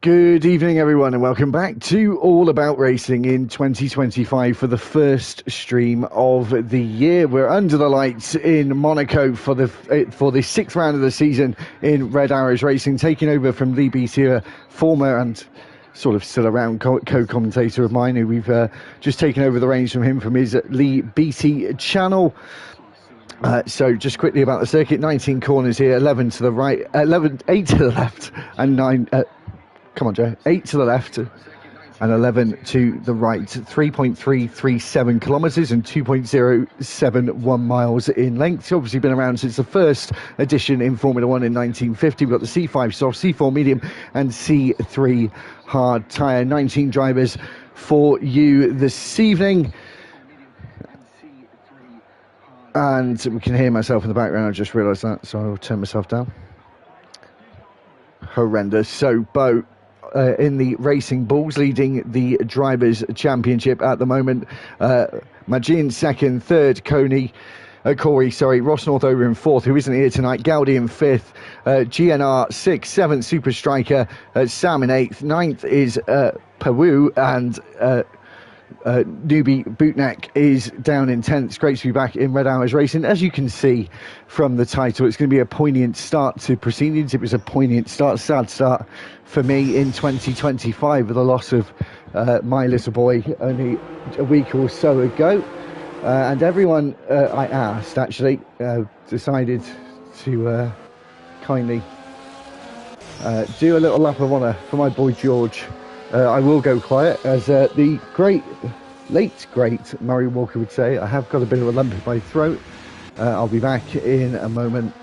Good evening, everyone, and welcome back to All About Racing in 2025 for the first stream of the year. We're under the lights in Monaco for the sixth round of the season in RAR Racing, taking over from Lee Beattier, former and sort of still around co-commentator of mine, who we've just taken over the reins from him from his Lee Beattie channel. So just quickly about the circuit: 19 corners here, 11 to the right, 8 to the left, and 9. Come on, Joe. 8 to the left and 11 to the right. 3.337 kilometres and 2.071 miles in length. It's obviously been around since the first edition in Formula One in 1950. We've got the C5 soft, C4 medium and C3 hard tyre. 19 drivers for you this evening. And we can hear myself in the background. I just realised that, so I'll turn myself down. Horrendous. So, Bo, in the Racing Bulls, leading the Drivers' Championship at the moment. Majin second, third, Corey, Ross Northover in fourth, who isn't here tonight. Gaudi in fifth, GNR sixth, seventh, Super Striker, Sam in eighth, ninth is Peru, and newbie Bootneck is down in 10th. It's great to be back in Red Hours Racing. As you can see from the title, it's going to be a poignant start to proceedings. It was a poignant start, sad start for me in 2025 with the loss of my little boy only a week or so ago. And everyone I asked actually decided to kindly do a little lap of honour for my boy George. I will go quiet, as the late great Murray Walker would say. I have got a bit of a lump in my throat. I'll be back in a moment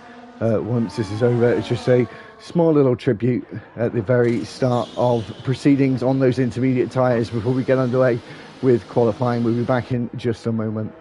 once this is over. It's just a small little tribute at the very start of proceedings on those intermediate tyres before we get underway with qualifying. We'll be back in just a moment.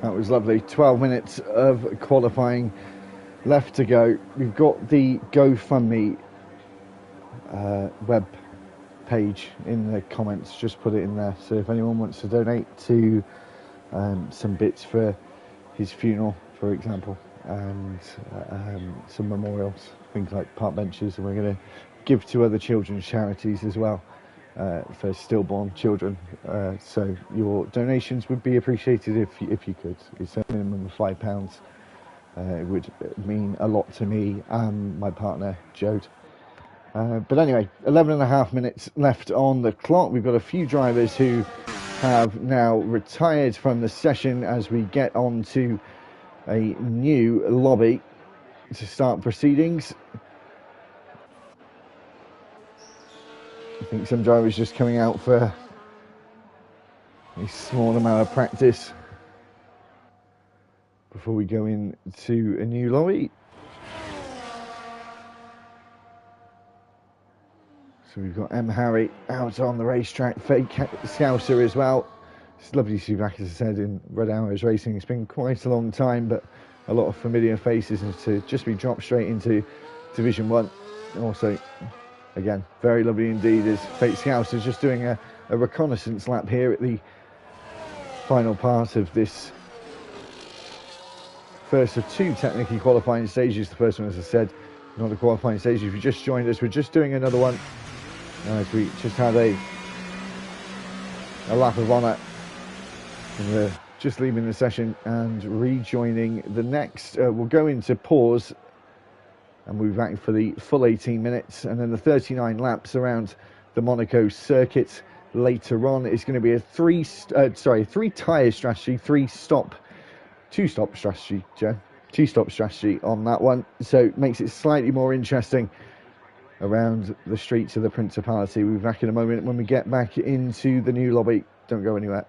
That was lovely. 12 minutes of qualifying left to go. We've got the GoFundMe web page in the comments. Just put it in there. So if anyone wants to donate to some bits for his funeral, for example, and some memorials, things like park benches, and we're going to give to other children's charities as well. For stillborn children, so your donations would be appreciated if you could. It's a minimum of £5. It would mean a lot to me and my partner Jode. But anyway, 11.5 minutes left on the clock. We've got a few drivers who have now retired from the session as we get on to a new lobby to start proceedings. I think some drivers just coming out for a small amount of practice before we go into a new lobby. So we've got M. Harry out on the racetrack, fake Scouser as well. It's lovely to see back, as I said, in Red Arrows Racing. It's been quite a long time, but a lot of familiar faces, and to just be dropped straight into Division 1. Also, again, very lovely indeed, as Fake Scouser is just doing a reconnaissance lap here at the final part of this first of two technically qualifying stages. The first one, as I said, not a qualifying stage. If you just joined us, we're just doing another one as we just had a lap of honour, and we're just leaving the session and rejoining the next. We'll go into pause and we'll be back for the full 18 minutes, and then the 39 laps around the Monaco circuit later on. It's going to be a three-tyre strategy, two-stop strategy, Joe. Two-stop strategy on that one, so it makes it slightly more interesting around the streets of the Principality. We'll be back in a moment when we get back into the new lobby. Don't go anywhere.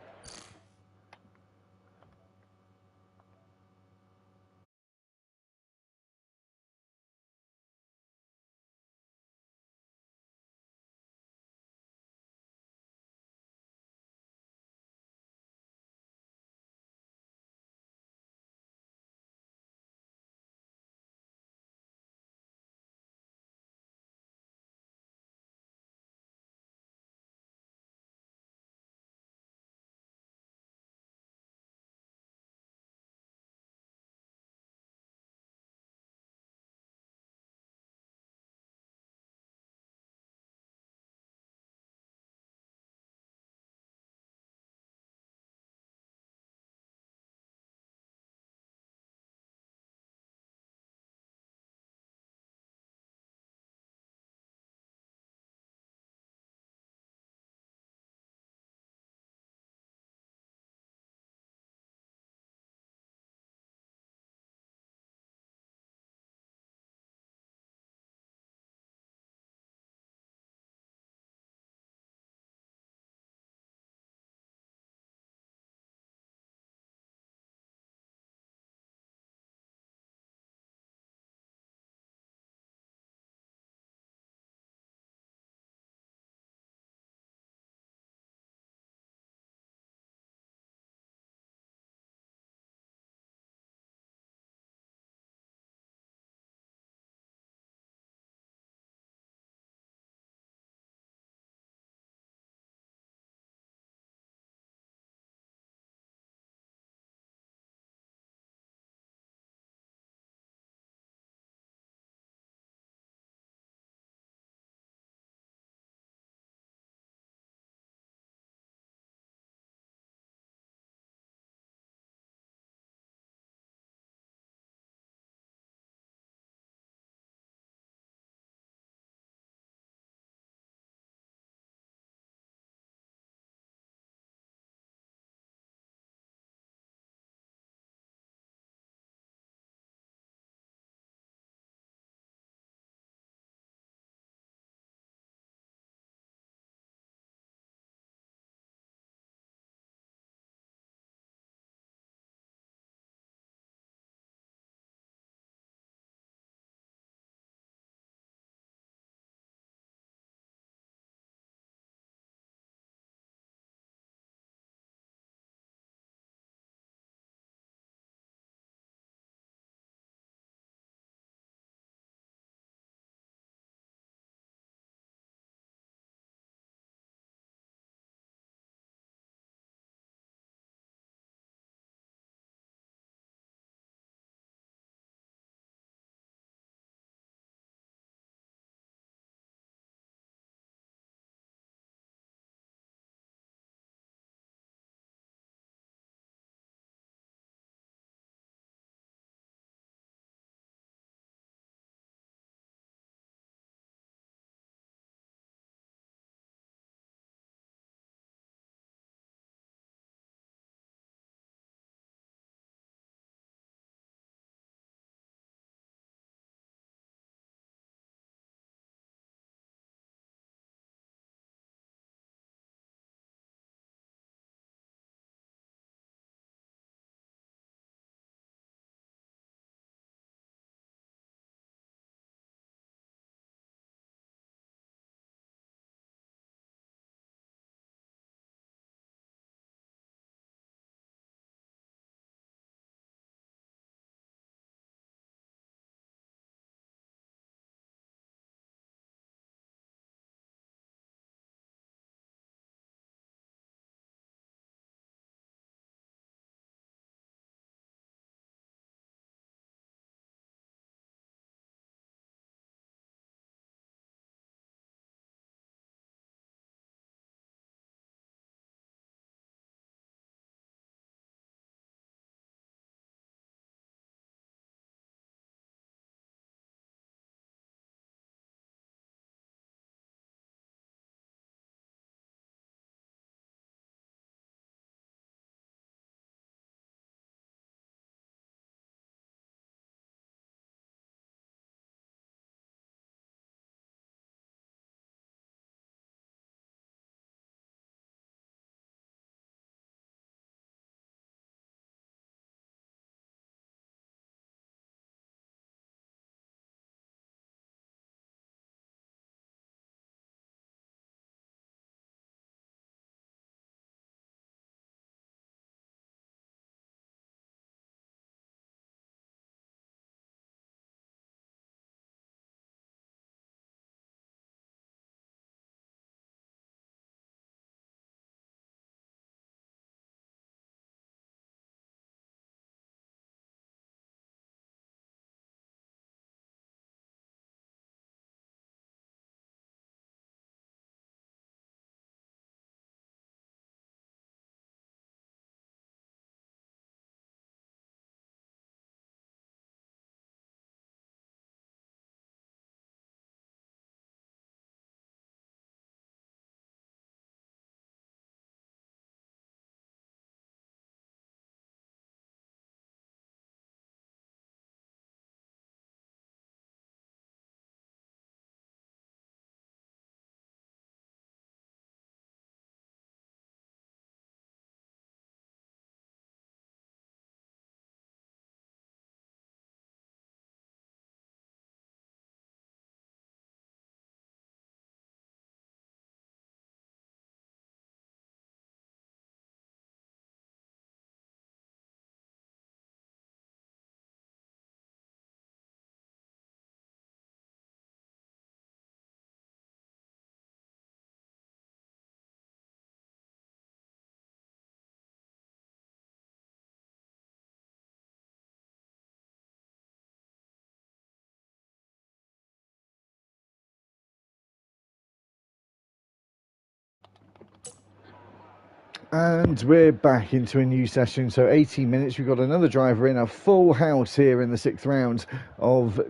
And we're back into a new session, so 18 minutes. We've got another driver in, a full house here in the 6th round of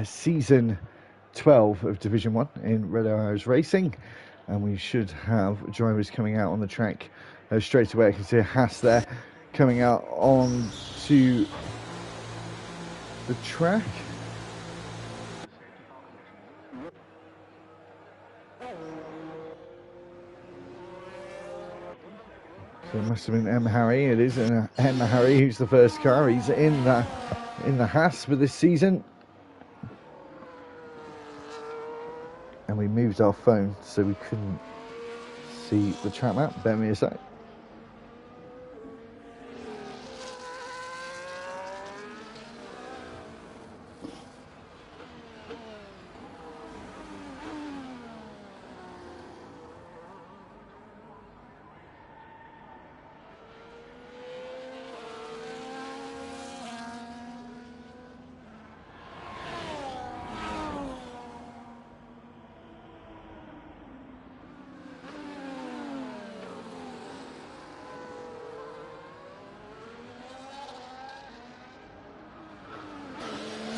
season 12 of Division 1 in RAR Racing. And we should have drivers coming out on the track straight away. I can see a Haas there coming out onto the track. So it must have been M. Harry. It is M. Harry who's the first car. He's in the Haas for this season. And we moved our phone so we couldn't see the track map. Bear me a sec.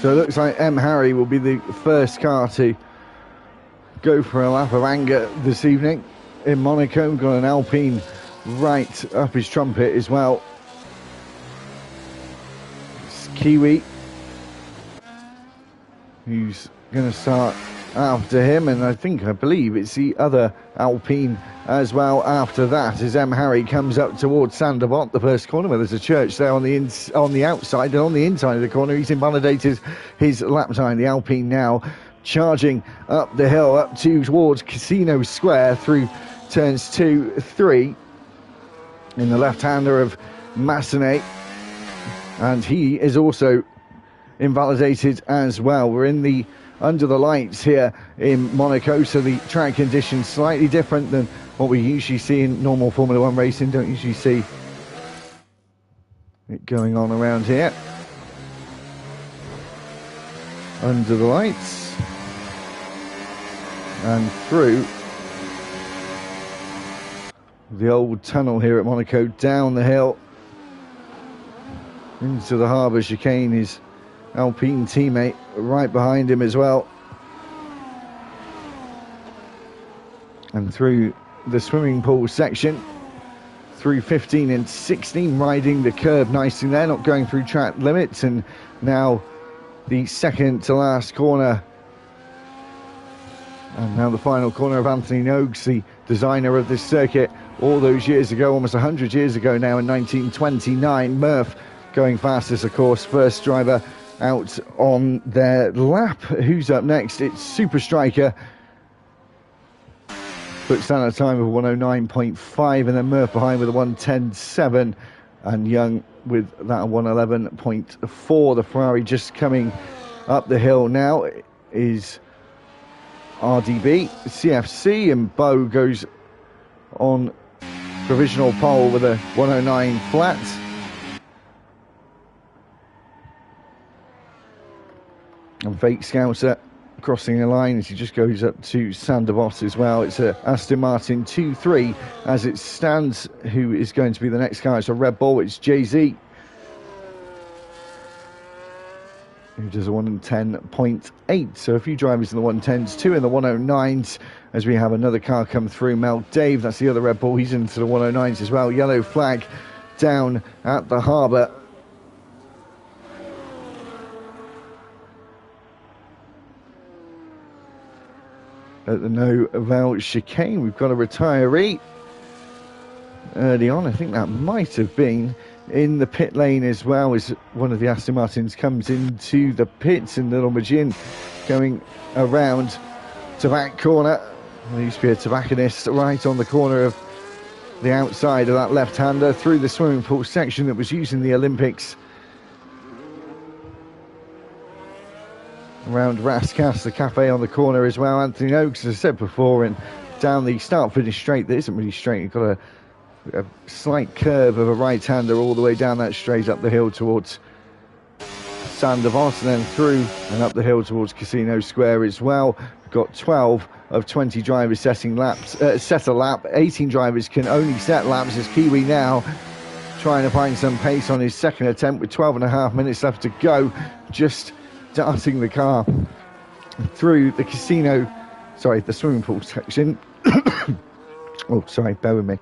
So it looks like M. Harry will be the first car to go for a lap of anger this evening in Monaco. We've got an Alpine right up his trumpet as well. It's Kiwi who's going to start after him, and I believe it's the other Alpine as well after that, as M. Harry comes up towards Sanderbont, the first corner, where there's a church there on the outside, and on the inside of the corner he's invalidated his lap time. The Alpine now charging up the hill up towards Casino Square through turns 2, 3 in the left-hander of Massenet, and he is also invalidated as well. We're in the under the lights here in Monaco, so the track conditions slightly different than what we usually see in normal Formula 1 racing. Don't usually see it going on around here. Under the lights and through the old tunnel here at Monaco, down the hill into the harbour chicane. His Alpine teammate right behind him as well, and through the swimming pool section, through 15 and 16, riding the curb nicely there, not going through track limits. And now the second to last corner, and now the final corner of Anthony Noakes, the designer of this circuit all those years ago, almost 100 years ago now, in 1929. Murph going fastest, of course, first driver out on their lap. Who's up next? It's Super Striker, puts down a time of 109.5, and then Murph behind with a 110.7, and Young with that 111.4. The Ferrari just coming up the hill now is RDB, CFC, and Bo goes on provisional pole with a 109 flat. And Fake Scouser crossing the line as he just goes up to Sanderbont as well. It's a Aston Martin 2-3 as it stands. Who is going to be the next car? It's a Red Bull. It's Jay-Z, who does a 110.8. So a few drivers in the 110s, 2 in the 109s, as we have another car come through. Mel Dave, that's the other Red Bull, he's into the 109s as well. Yellow flag down at the harbour. At the No Val chicane, we've got a retiree early on. I think that might have been in the pit lane as well, as one of the Aston Martins comes into the pits, and Little Majin going around to that corner. There used to be a tobacconist right on the corner of the outside of that left-hander, through the swimming pool section that was used in the Olympics. Around Rascas, the cafe on the corner as well. Anthony Oakes, as I said before, and down the start-finish straight that isn't really straight. You've got a slight curve of a right-hander all the way down that straight up the hill towards Sandavos, and then through and up the hill towards Casino Square as well. We've got 12 of 20 drivers setting laps, set a lap. 18 drivers can only set laps as Kiwi now trying to find some pace on his second attempt with 12.5 minutes left to go, just darting the car through the the swimming pool section. Oh, sorry, bear with me.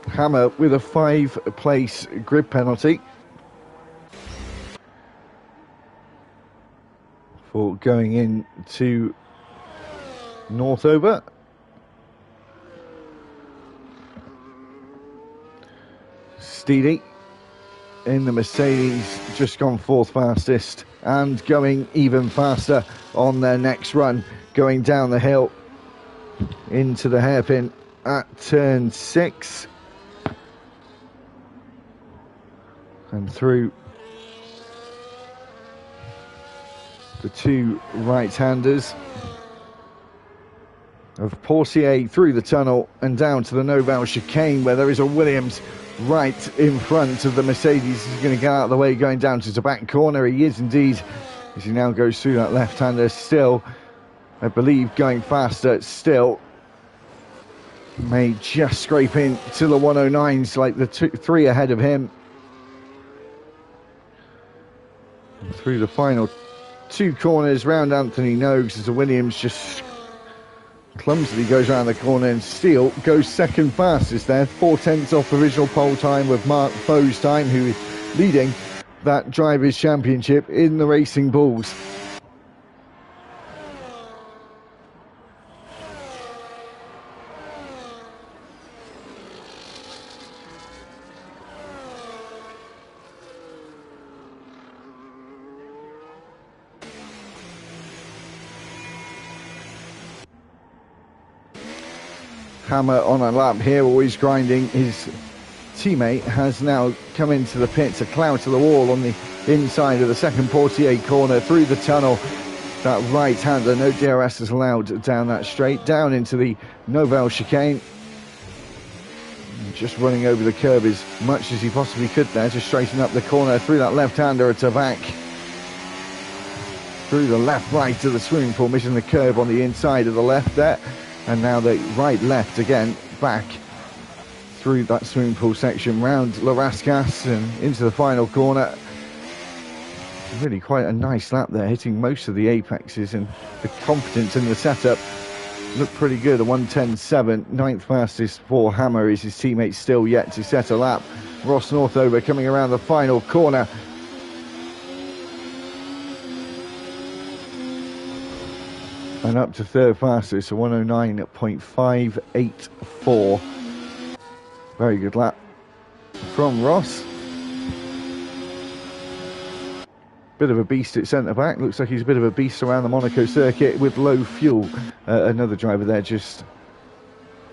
Hammer with a 5-place grid penalty for going into Northover. Steely in the Mercedes, just gone 4th fastest and going even faster on their next run, going down the hill into the hairpin at turn 6 and through the 2 right-handers of Portier through the tunnel and down to the Novel chicane, where there is a Williams right in front of the Mercedes. He's going to get out of the way going down to the back corner. He is indeed, as he now goes through that left-hander. Still, I believe, going faster. Still may just scrape in to the 109s, like the 3 ahead of him. And through the final 2 corners round Anthony Noakes as the Williams just clumsily goes around the corner, and Steele goes second fastest there, 4/10 off provisional pole time with Mark Bowe's time, who is leading that Drivers' Championship in the Racing Bulls. Hammer on a lap here, always grinding. His teammate has now come into the pit to clout to the wall on the inside of the second Portier corner through the tunnel. That right-hander, no DRS is allowed down that straight, down into the Novel chicane. Just running over the curb as much as he possibly could there to straighten up the corner through that left-hander at the back. Through the left-right of the swimming pool, missing the curb on the inside of the left there. And now the right-left again, back through that swimming pool section, round La Rascasse and into the final corner. Really quite a nice lap there, hitting most of the apexes, and the confidence in the setup looked pretty good. A 1:10.7, 9th fastest for Hammer, is his teammate still yet to set a lap. Ross Northover coming around the final corner. And up to 3rd fastest, a 109.584. Very good lap from Ross. Bit of a beast at centre back. Looks like he's a bit of a beast around the Monaco circuit with low fuel. Another driver there just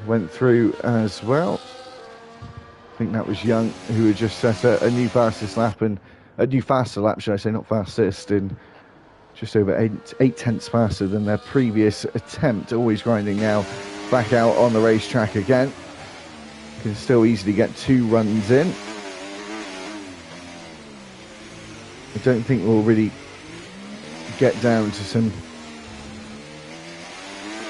went through as well. I think that was Young, who had just set a new fastest lap, and a new faster lap, should I say, not fastest, in just over 8/10 faster than their previous attempt. Always grinding now back out on the racetrack again. Can still easily get 2 runs in. I don't think we'll really get down to some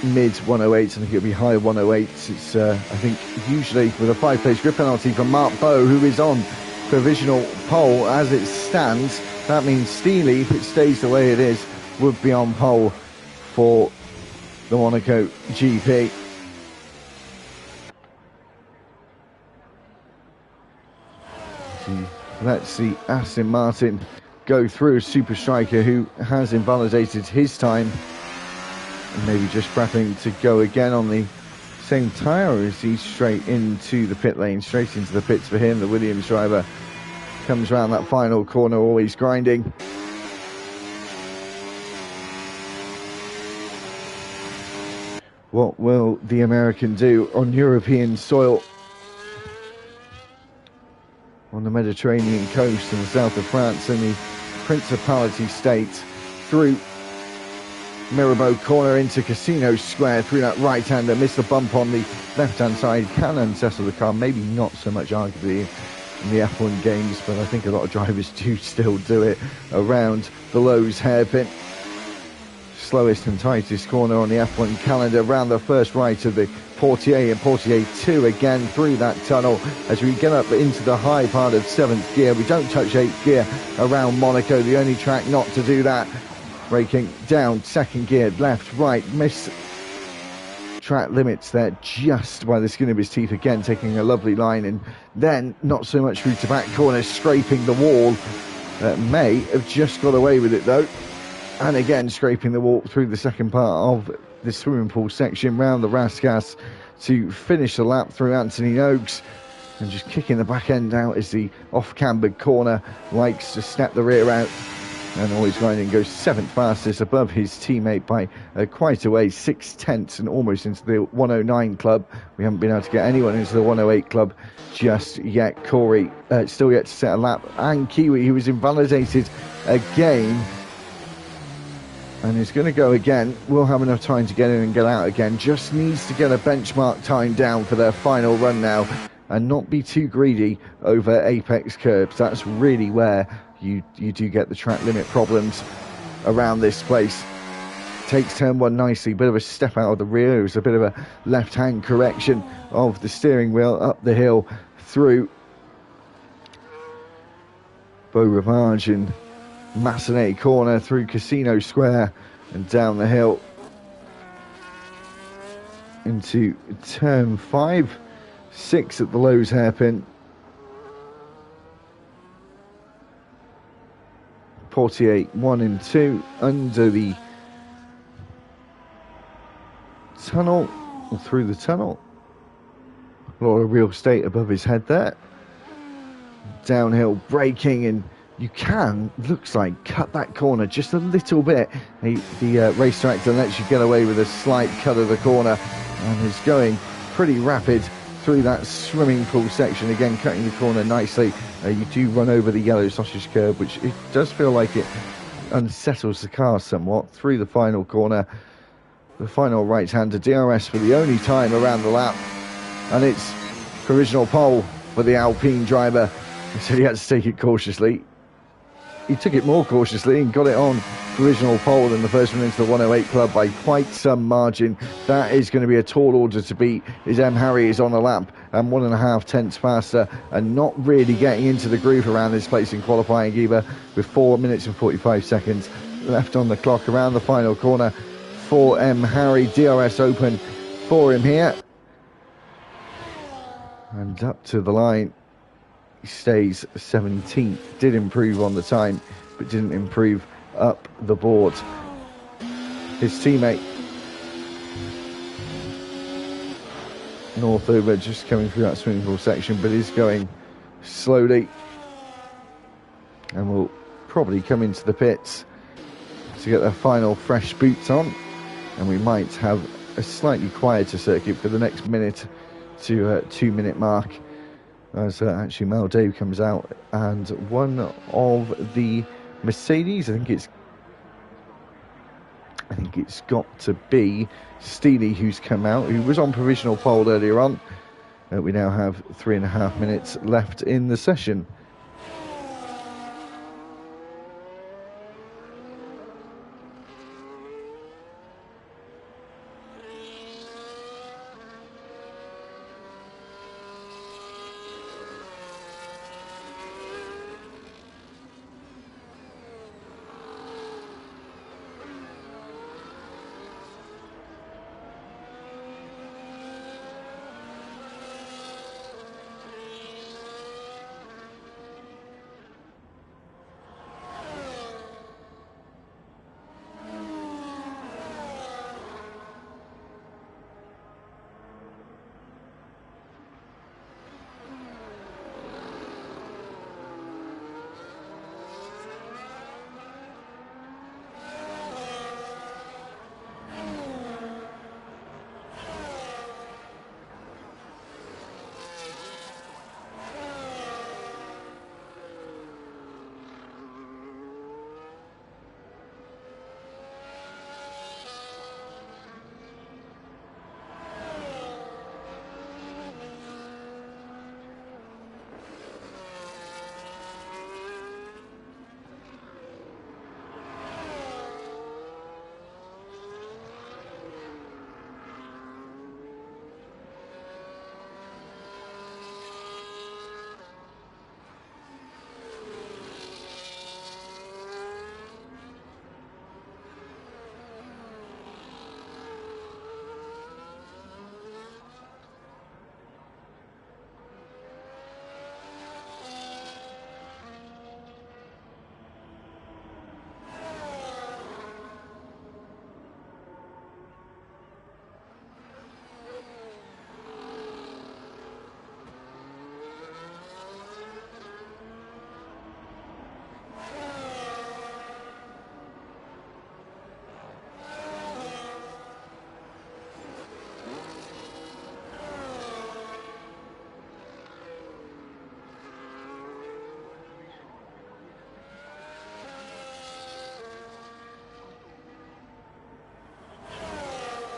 mid 108s. I think it'll be high 108s. It's I think usually with a 5-place grid penalty from Mark Bowe, who is on provisional pole as it stands. That means Steely, if it stays the way it is, would be on pole for the Monaco GP. Let's see Aston Martin go through. Super Striker, who has invalidated his time, and maybe just prepping to go again on the same tyre, or is he straight into the pit lane, straight into the pits for him? The Williams driver comes around that final corner, always grinding. What will the American do on European soil, on the Mediterranean coast in the south of France and the Principality states, through Mirabeau corner into Casino Square through that right-hander, missed the bump on the left-hand side, can unsettle the car, maybe not so much arguably in the F1 games, but I think a lot of drivers do still do it around the Lowe's hairpin. Slowest and tightest corner on the F1 calendar, around the first right of the Portier, and Portier 2 again through that tunnel as we get up into the high part of 7th gear. We don't touch 8th gear around Monaco, the only track not to do that. Braking down 2nd gear, left, right, miss track limits there just by the skin of his teeth again, taking a lovely line, and then not so much through to back corner, scraping the wall. May have just got away with it though, and again scraping the wall through the second part of the swimming pool section round the Rascasse to finish the lap through Anthony Noakes, and just kicking the back end out as the off-cambered corner likes to step the rear out. And always riding goes 7th fastest above his teammate by quite a way, 6/10 and almost into the 109 club. We haven't been able to get anyone into the 108 club just yet. Corey still yet to set a lap, and Kiwi, who was invalidated again and is going to go again, will have enough time to get in and get out again. Just needs to get a benchmark time down for their final run now and not be too greedy over apex curbs. That's really where you do get the track limit problems around this place. Takes turn 1 nicely, bit of a step out of the rear. It was a bit of a left-hand correction of the steering wheel up the hill through Beau Rivage and Massenet corner, through Casino Square and down the hill into turn 5, 6 at the Lowe's hairpin. Portier 1 and 2 under the tunnel, or through the tunnel. A lot of real estate above his head there. Downhill braking, and you can, looks like, cut that corner just a little bit. The race director lets you get away with a slight cut of the corner, and is going pretty rapid through that swimming pool section, again cutting the corner nicely. You do run over the yellow sausage curb, which it does feel like it unsettles the car somewhat through the final corner. The final right-hander, DRS for the only time around the lap, and it's provisional pole for the Alpine driver, so he had to take it cautiously. He took it more cautiously and got it on provisional pole than the first one into the 108 club by quite some margin. That is going to be a tall order to beat, as M. Harry is on the lap and 1.5 tenths faster, and not really getting into the groove around this place in qualifying either, with 4 minutes and 45 seconds left on the clock around the final corner for M. Harry. DRS open for him here, and up to the line. He stays 17th, did improve on the time, but didn't improve up the board. His teammate Northover just coming through that swimming pool section, but is going slowly and will probably come into the pits to get their final fresh boots on, and we might have a slightly quieter circuit for the next minute to 2 minute mark, as actually Mel Dave comes out, and one of the Mercedes, I think it's got to be Steely who's come out, who was on provisional pole earlier on. We now have 3.5 minutes left in the session.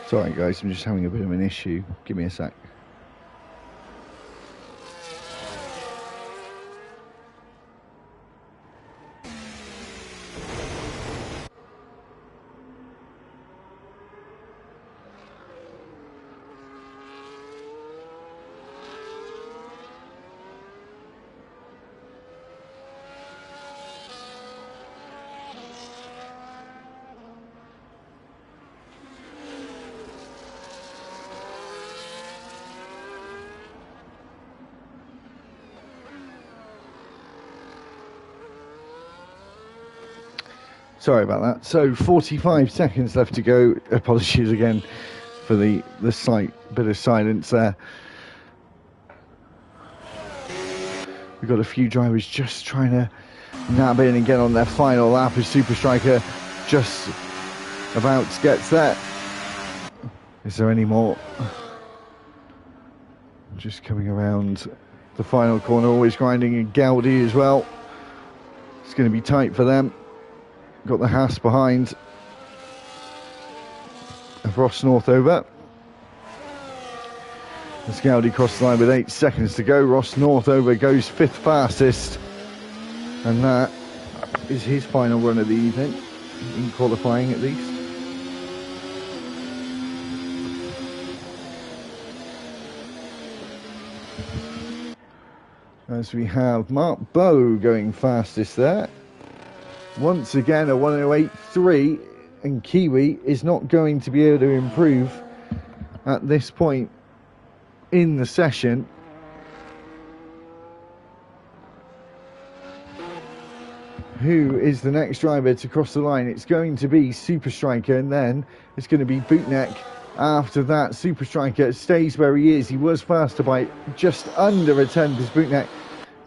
Sorry guys, I'm just having a bit of an issue. Give me a sec. Sorry about that. So 45 seconds left to go. Apologies again for the slight bit of silence there. We've got a few drivers just trying to nab in and get on their final lap as Super Striker just about gets there. Is there any more? Just coming around the final corner, always grinding, and Gaudi as well. It's going to be tight for them. Got the Haas behind Ross Northover. As Gaudi crossed the line with 8 seconds to go, Ross Northover goes 5th fastest, and that is his final run of the evening, in qualifying at least. As we have Mark Bowe going fastest there. Once again a 108.3, and Kiwi is not going to be able to improve at this point in the session. Who is the next driver to cross the line? It's going to be Super Striker, and then it's going to be Bootneck. After that, Super Striker stays where he is. He was faster by just under a tenth as Bootneck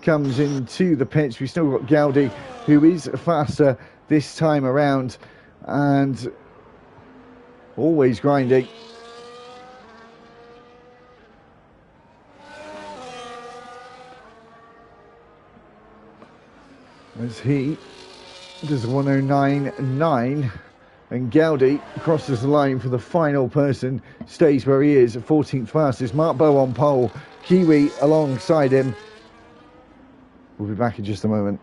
comes into the pits. We've still got Gaudi, who is faster this time around, and always grinding. As he does 109.9, and Gaudi crosses the line for the final person, stays where he is, 14th fastest. Mark Bowe on pole, Kiwi alongside him. We'll be back in just a moment.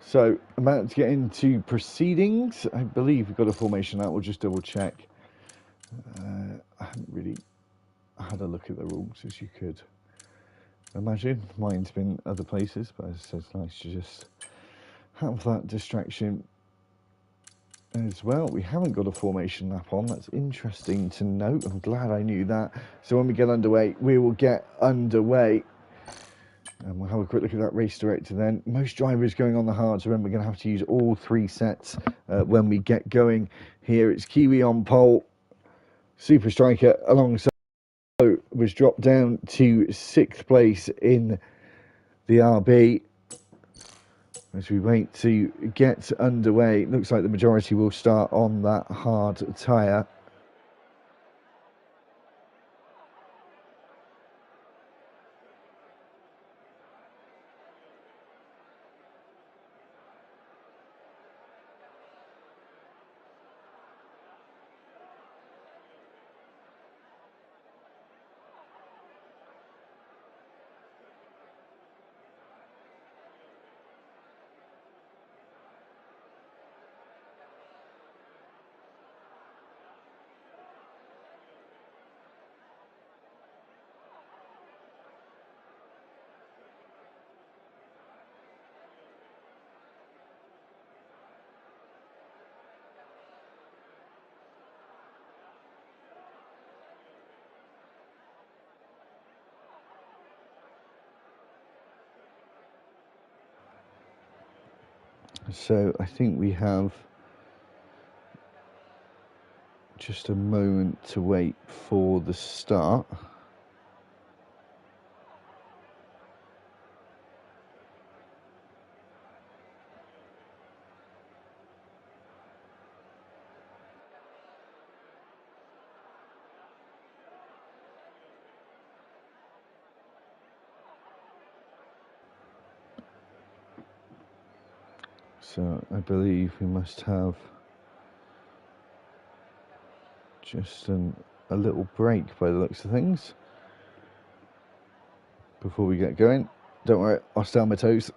So, about to get into proceedings. I believe we've got a formation out. We'll just double check. I haven't really had a look at the rules, as you could imagine. Mine's been other places, but as I said, it's nice to just have that distraction as well. We haven't got a formation lap on. That's interesting to note. I'm glad I knew that. So when we get underway, we will get underway. And we'll have a quick look at that race director then. Most drivers going on the hards. Remember, we're going to have to use all 3 sets when we get going. Here it's Kiwi on pole. Super Striker alongside was dropped down to 6th place in the RB. As we wait to get underway, looks like the majority will start on that hard tyre. So I think we have just a moment to wait for the start. So I believe we must have just a little break by the looks of things before we get going. Don't worry, I'll stay on my toes.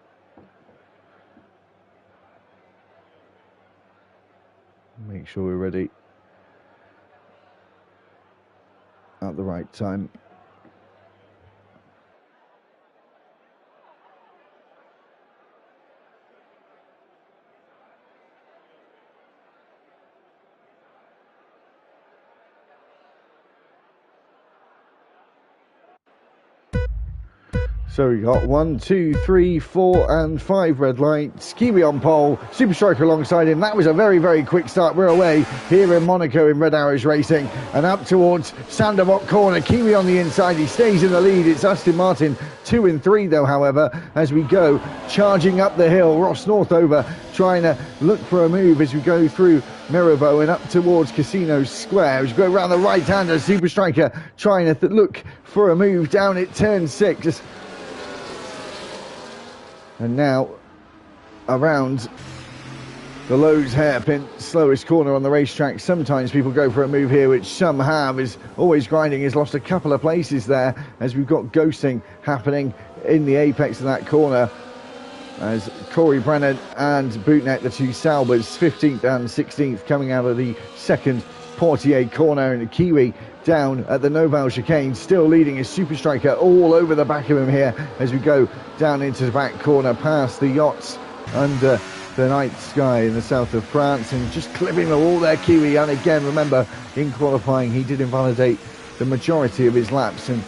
Make sure we're ready at the right time. So we got 1, 2, 3, 4 and 5 red lights. Kiwi on pole, Super Striker alongside him. That was a very, very quick start. We're away here in Monaco in Red Arrows Racing and up towards Sandermont corner. Kiwi on the inside, he stays in the lead. It's Aston Martin 2 and 3 though, however, as we go charging up the hill. Ross Northover trying to look for a move as we go through Mirabeau and up towards Casino Square. As we go around the right hander, Super Striker trying to look for a move down at turn 6. And now around the Lowe's hairpin, slowest corner on the racetrack. Sometimes people go for a move here, which some have. Is always grinding, has lost a couple of places there as we've got ghosting happening in the apex of that corner. As Corey Brennan and Bootneck, the two Salbers, 15th and 16th, coming out of the second Portier corner, and the Kiwi down at the Noval chicane, still leading his Super Striker all over the back of him here as we go down into the back corner past the yachts under the night sky in the south of France, and just clipping the wall there, Kiwi. And again, remember, in qualifying he did invalidate the majority of his laps and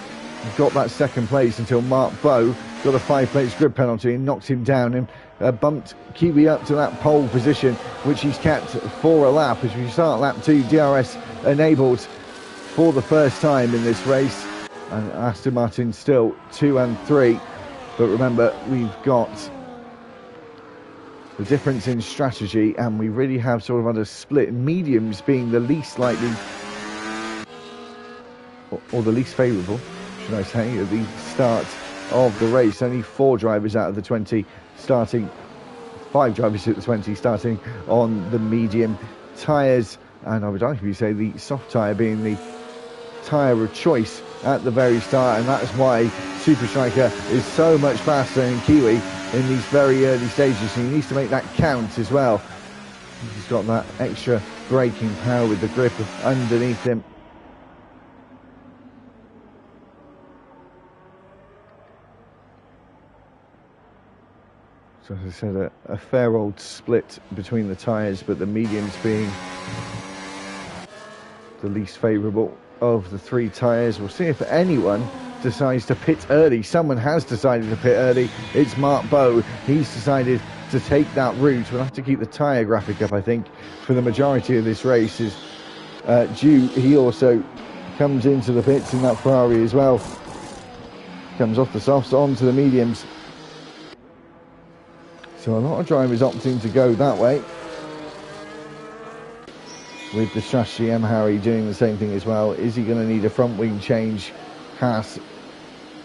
got that second place until Mark Bowe got a 5-place grid penalty and knocked him down and bumped Kiwi up to that pole position, which he's kept for a lap. As we start lap 2, DRS enabled for the first time in this race, and Aston Martin still 2 and 3. But remember, we've got the difference in strategy, and we really have sort of under split, mediums being the least likely or the least favourable, should I say, at the start of the race. Only 4 drivers out of the 20 starting, 5 drivers at the 20 starting on the medium tyres, and I would argue say the soft tyre being the tyre of choice at the very start, and that's why Super Striker is so much faster than Kiwi in these very early stages, and he needs to make that count as well. He's got that extra braking power with the grip underneath him. So as I said, a fair old split between the tyres, but the mediums being the least favourable of the 3 tyres. We'll see if anyone decides to pit early. Someone has decided to pit early. It's Mark Bowe. He's decided to take that route. We'll have to keep the tyre graphic up, I think, for the majority of this race. Is due. He also comes into the pits in that Ferrari as well. Comes off the softs onto the mediums. So a lot of drivers opting to go that way. With the strategy, Harry doing the same thing as well. Is he going to need a front wing change? Haas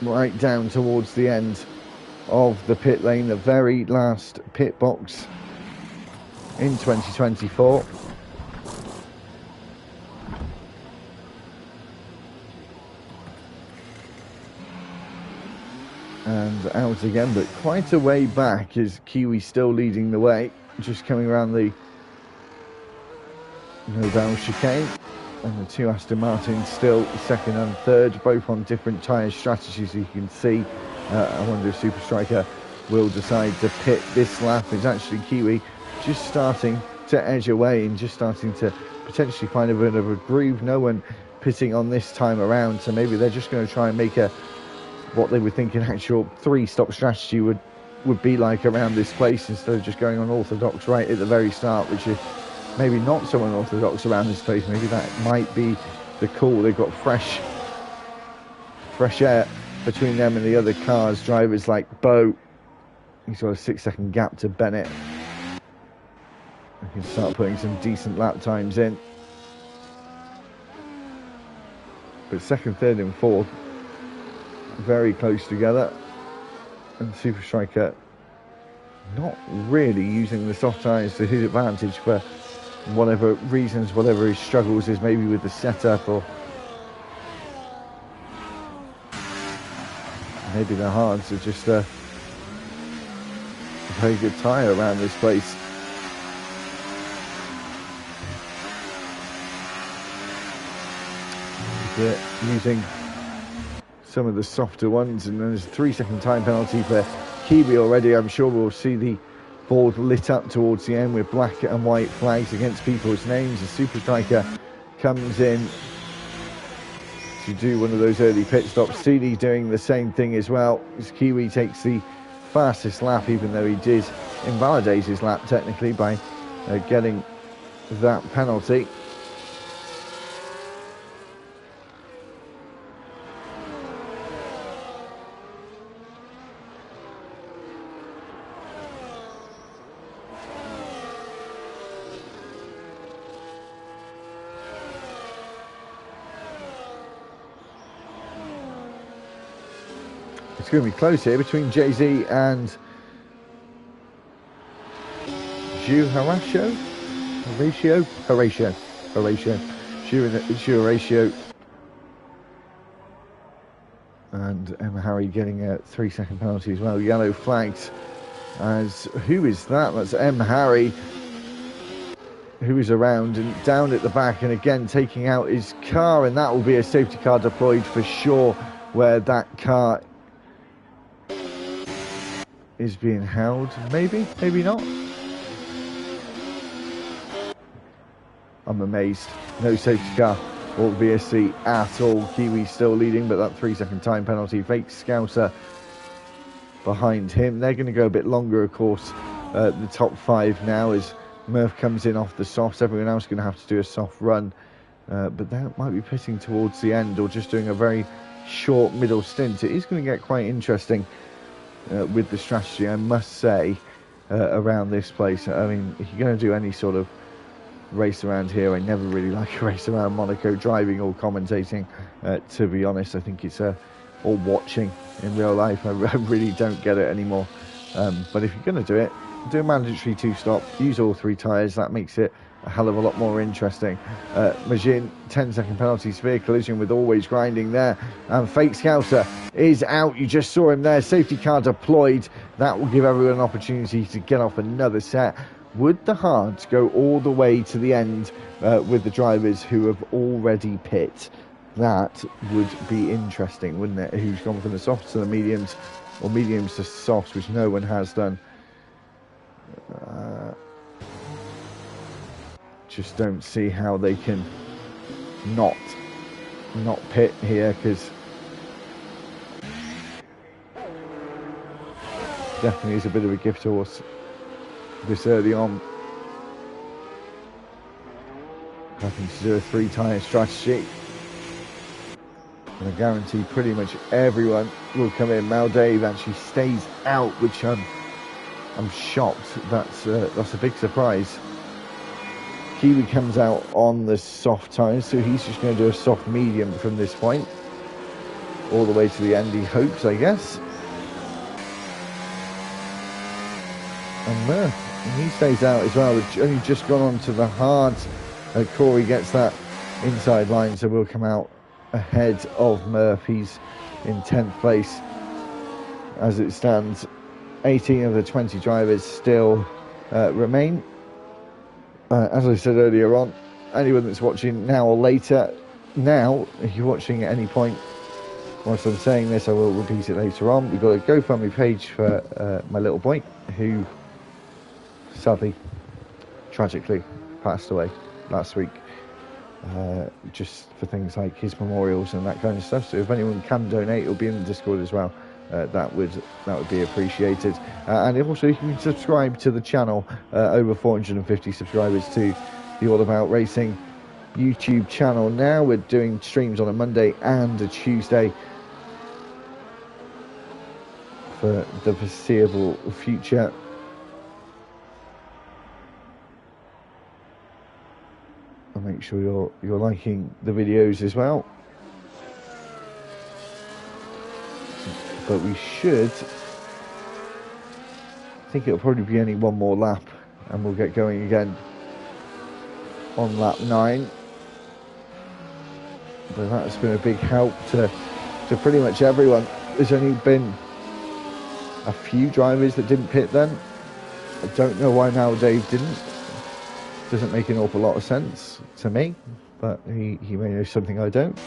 right down towards the end of the pit lane, the very last pit box in 2024. And out again, but quite a way back is Kiwi still leading the way, just coming around the Noval chicane, and the 2 Aston Martins still second and third, both on different tyre strategies. You can see, I wonder if Super Striker will decide to pit this lap. It's actually Kiwi just starting to edge away and just starting to potentially find a bit of a groove. No one pitting on this time around, so maybe they're just going to try and make what they would think an actual 3-stop strategy would would be like around this place, instead of just going on orthodox right at the very start, which is maybe not so unorthodox around this place. Maybe that might be the call. They've got fresh air between them and the other cars. Drivers like Bo, he's got a 6-second gap to Bennett. They can start putting some decent lap times in. But second, third and fourth, very close together. And Super Striker not really using the soft tyres to his advantage for whatever reasons, whatever his struggles is, maybe with the setup, or maybe the hards are just a very good tyre around this place. Using some of the softer ones, and there's a 3-second time penalty for Kiwi already. I'm sure we'll see the board lit up towards the end with black and white flags against people's names. The Super Striker comes in to do one of those early pit stops. CD doing the same thing as well, as Kiwi takes the fastest lap, even though he did invalidate his lap technically by getting that penalty. It's going to be close here between Jay-Z and Horatio, and Emma Harry getting a 3-second penalty as well. Yellow flags. As who is that? That's M. Harry, who is around and down at the back, and again taking out his car, and that will be a safety car deployed for sure, where that car is being held. Maybe not. I'm amazed. No safety car or VSC at all. Kiwi still leading, but that 3-second time penalty. Fake Scouser behind him. They're going to go a bit longer, of course, the top 5 now, as Murph comes in off the softs. Everyone else is going to have to do a soft run, but that might be pitting towards the end, or just doing a very short middle stint. It is going to get quite interesting with the strategy, I must say, around this place. I mean, if you're going to do any sort of race around here, I never really like a race around Monaco, driving or commentating, to be honest. I think it's or watching in real life. I really don't get it anymore. But if you're going to do it, do a mandatory 2-stop, use all 3 tyres. That makes it a hell of a lot more interesting. Majin, 10-second penalty, severe collision with Always Grinding there, and Fake Scouser is out. You just saw him there, safety car deployed. That will give everyone an opportunity to get off another set. Would the hards go all the way to the end with the drivers who have already pit? That would be interesting, wouldn't it? Who's gone from the softs to the mediums, or mediums to softs, which no one has done. Just don't see how they can not pit here, because definitely is a bit of a gift horse this early on. Having to do a 3-tyre strategy, and I guarantee pretty much everyone will come in. Maldave actually stays out, which I'm shocked. That's a big surprise. Kiwi comes out on the soft tyres, so he's just going to do a soft medium from this point all the way to the end, he hopes, I guess. And Murph, he stays out as well. We've only just gone on to the hards. Corey gets that inside line, so we'll come out ahead of Murph. He's in 10th place as it stands. 18 of the 20 drivers still remain. As I said earlier on, anyone that's watching now or later, now, if you're watching at any point whilst I'm saying this, I will repeat it later on. We've got a GoFundMe page for my little boy, who sadly, tragically, passed away last week. Just for things like his memorials and that kind of stuff. So if anyone can donate, it'll be in the Discord as well. that would be appreciated. And also you can subscribe to the channel. Over 450 subscribers to the All About Racing YouTube channel now. We're doing streams on a Monday and a Tuesday for the foreseeable future. And make sure you're liking the videos as well. But we should, I think it'll probably be only one more lap and we'll get going again on lap 9. But that's been a big help to pretty much everyone. There's only been a few drivers that didn't pit then. I don't know why now Dave didn't. Doesn't make an awful lot of sense to me, but he may know something I don't.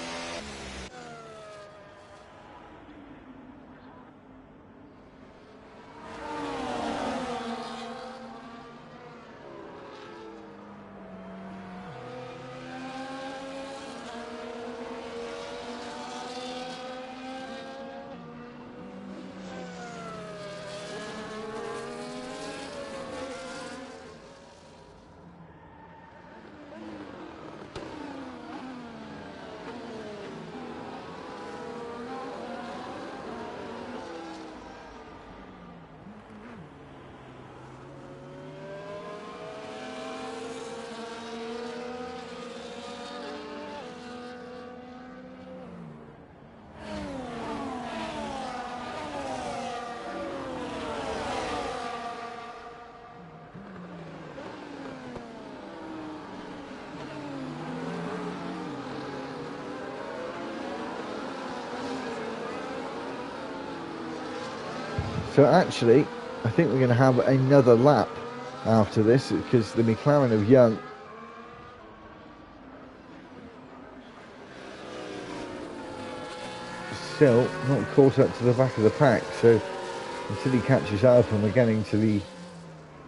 So actually, I think we're going to have another lap after this because the McLaren of Young still not caught up to the back of the pack. So until he catches up and we're getting to the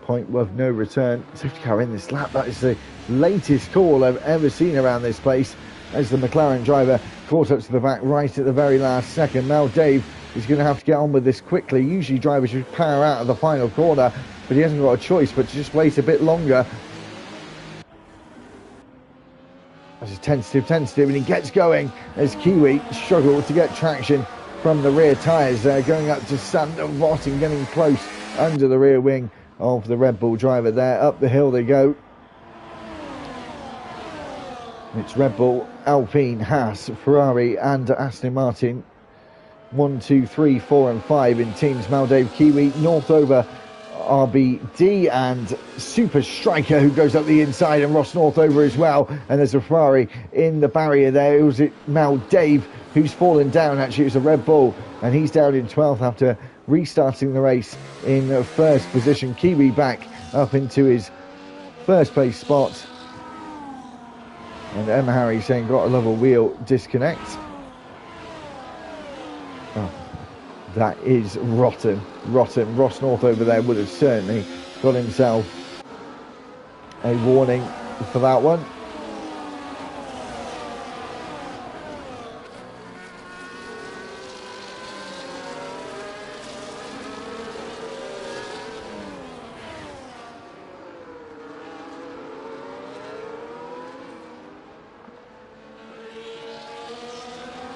point of no return, safety car in this lap. That is the latest call I've ever seen around this place as the McLaren driver caught up to the back right at the very last second. Now Dave is going to have to get on with this quickly. Usually drivers should power out of the final corner, but he hasn't got a choice but to just wait a bit longer. This is tentative, and he gets going as Kiwi struggles to get traction from the rear tyres. Going up to Sander Vott and getting close under the rear wing of the Red Bull driver there. Up the hill they go. It's Red Bull, Alpine, Haas, Ferrari and Aston Martin. 1, 2, 3, 4 and 5 in teams. Maldive Kiwi, Northover, RBD and Super Striker who goes up the inside, and Ross Northover as well. And there's a Ferrari in the barrier there. It was Maldive who's fallen down. Actually it was a Red Bull and he's down in 12th after restarting the race in first position. Kiwi back up into his first place spot. And Emma Harry saying got a level wheel disconnect. Oh, that is rotten. Ross Northover there would have certainly got himself a warning for that one.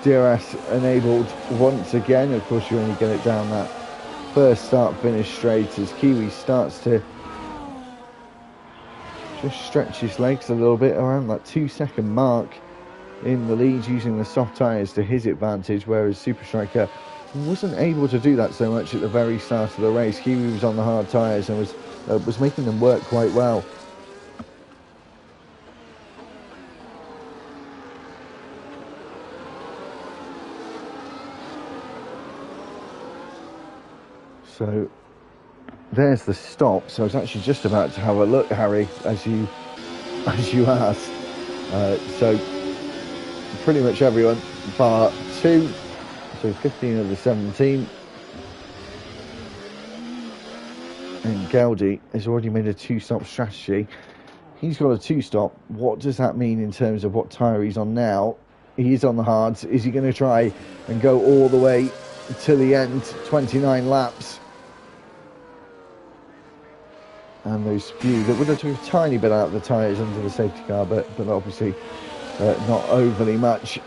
DRS enabled once again. Of course, you only get it down that first start finish straight as Kiwi starts to just stretch his legs a little bit around that 2-second mark in the lead, using the soft tyres to his advantage, whereas Super Striker wasn't able to do that so much at the very start of the race. Kiwi was on the hard tyres and was making them work quite well. So there's the stop. So I was actually just about to have a look, Harry, as you asked. So pretty much everyone bar 2, so 15 of the 17. And Gaudi has already made a 2-stop strategy. He's got a 2-stop. What does that mean in terms of what tyre he's on now? He is on the hards. Is he going to try and go all the way to the end, 29 laps. And those few that would have took a tiny bit out of the tyres under the safety car, but obviously not overly much.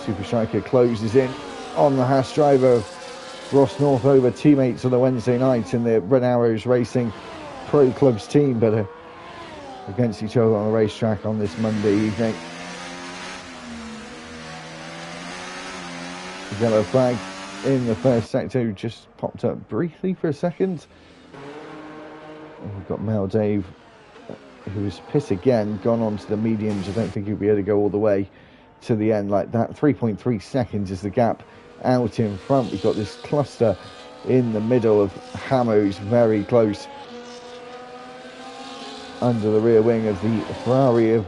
Super Striker closes in on the Haas driver of Ross Northover, teammates on the Wednesday night in the Red Arrows Racing Pro Clubs team, but against each other on the racetrack on this Monday evening. The yellow flag in the first sector just popped up briefly for a second. And we've got Mel Dave, who was pit again, gone on to the mediums. I don't think he'll be able to go all the way to the end like that. 3.3 seconds is the gap out in front. We've got this cluster in the middle of Hamos, very close under the rear wing of the Ferrari of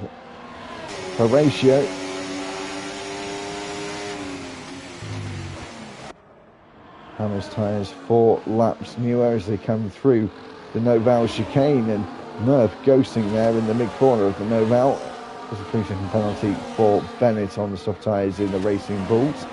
Horatio. Hamos tyres 4 laps newer as they come through the Noval chicane, and Murph ghosting there in the mid-corner of the Noval. There's a 3-second penalty for Bennett on the soft tyres in the Racing Bulls.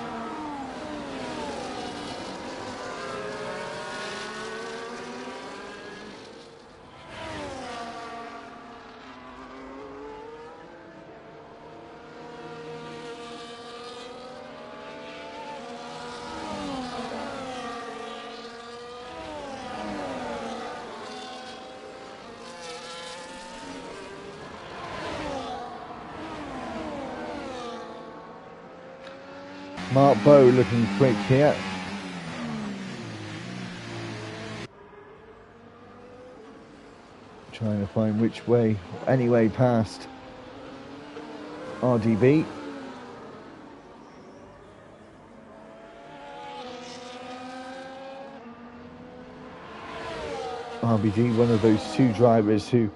Mark Bowe looking quick here. Trying to find which way, any way past RDB. RBD, one of those two drivers who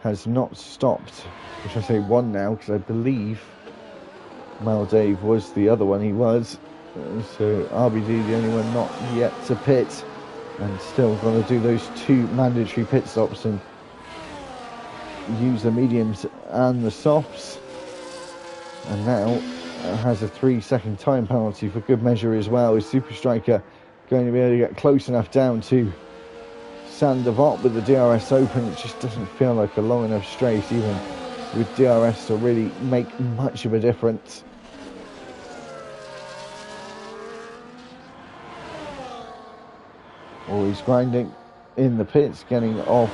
has not stopped, which I say one now because I believe Mal Dave was the other one. He was. So RBD the only one not yet to pit, and still going to do those 2 mandatory pit stops and use the mediums and the softs. And now has a 3-second time penalty for good measure as well. Is Super Striker going to be able to get close enough down to Sander Vott with the DRS open? It just doesn't feel like a long enough straight, even with DRS, to really make much of a difference. Always grinding in the pits, getting off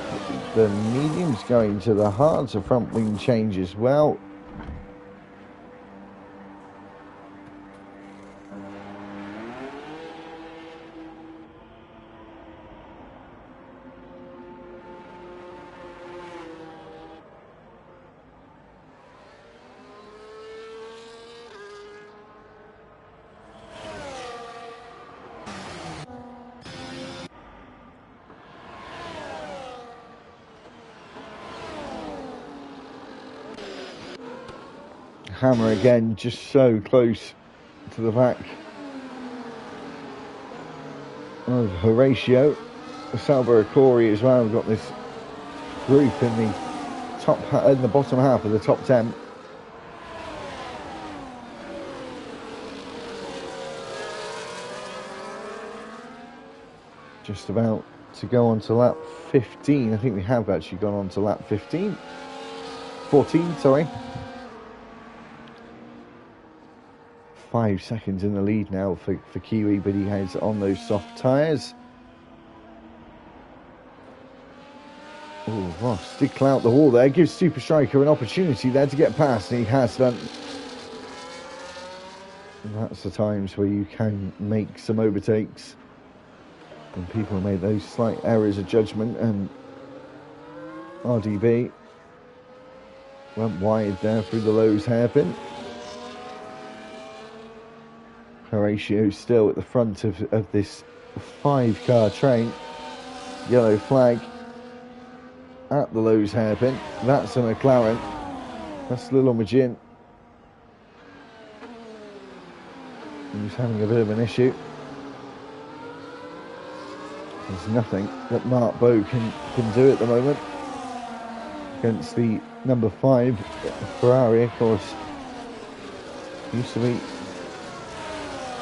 the mediums, going to the hards. A front wing change as well. Hammer again, just so close to the back of Horatio. Salvo Corey as well. We've got this group in the in the bottom half of the top 10. Just about to go on to lap 15. I think we have actually gone on to lap 14, sorry. 5 seconds in the lead now for Kiwi, but he has on those soft tyres. Oh, Ross did clout the wall there. Gives Super Striker an opportunity there to get past, and he has done. And that's the times where you can make some overtakes when people make those slight errors of judgment, and RDB went wide there through the Lowe's hairpin. Horatio still at the front of this 5-car train. Yellow flag at the Lowe's hairpin. That's a McLaren. That's Little Magin. He's having a bit of an issue. There's nothing that Mark Bowe can do at the moment against the number 5 Ferrari. Of course, used to be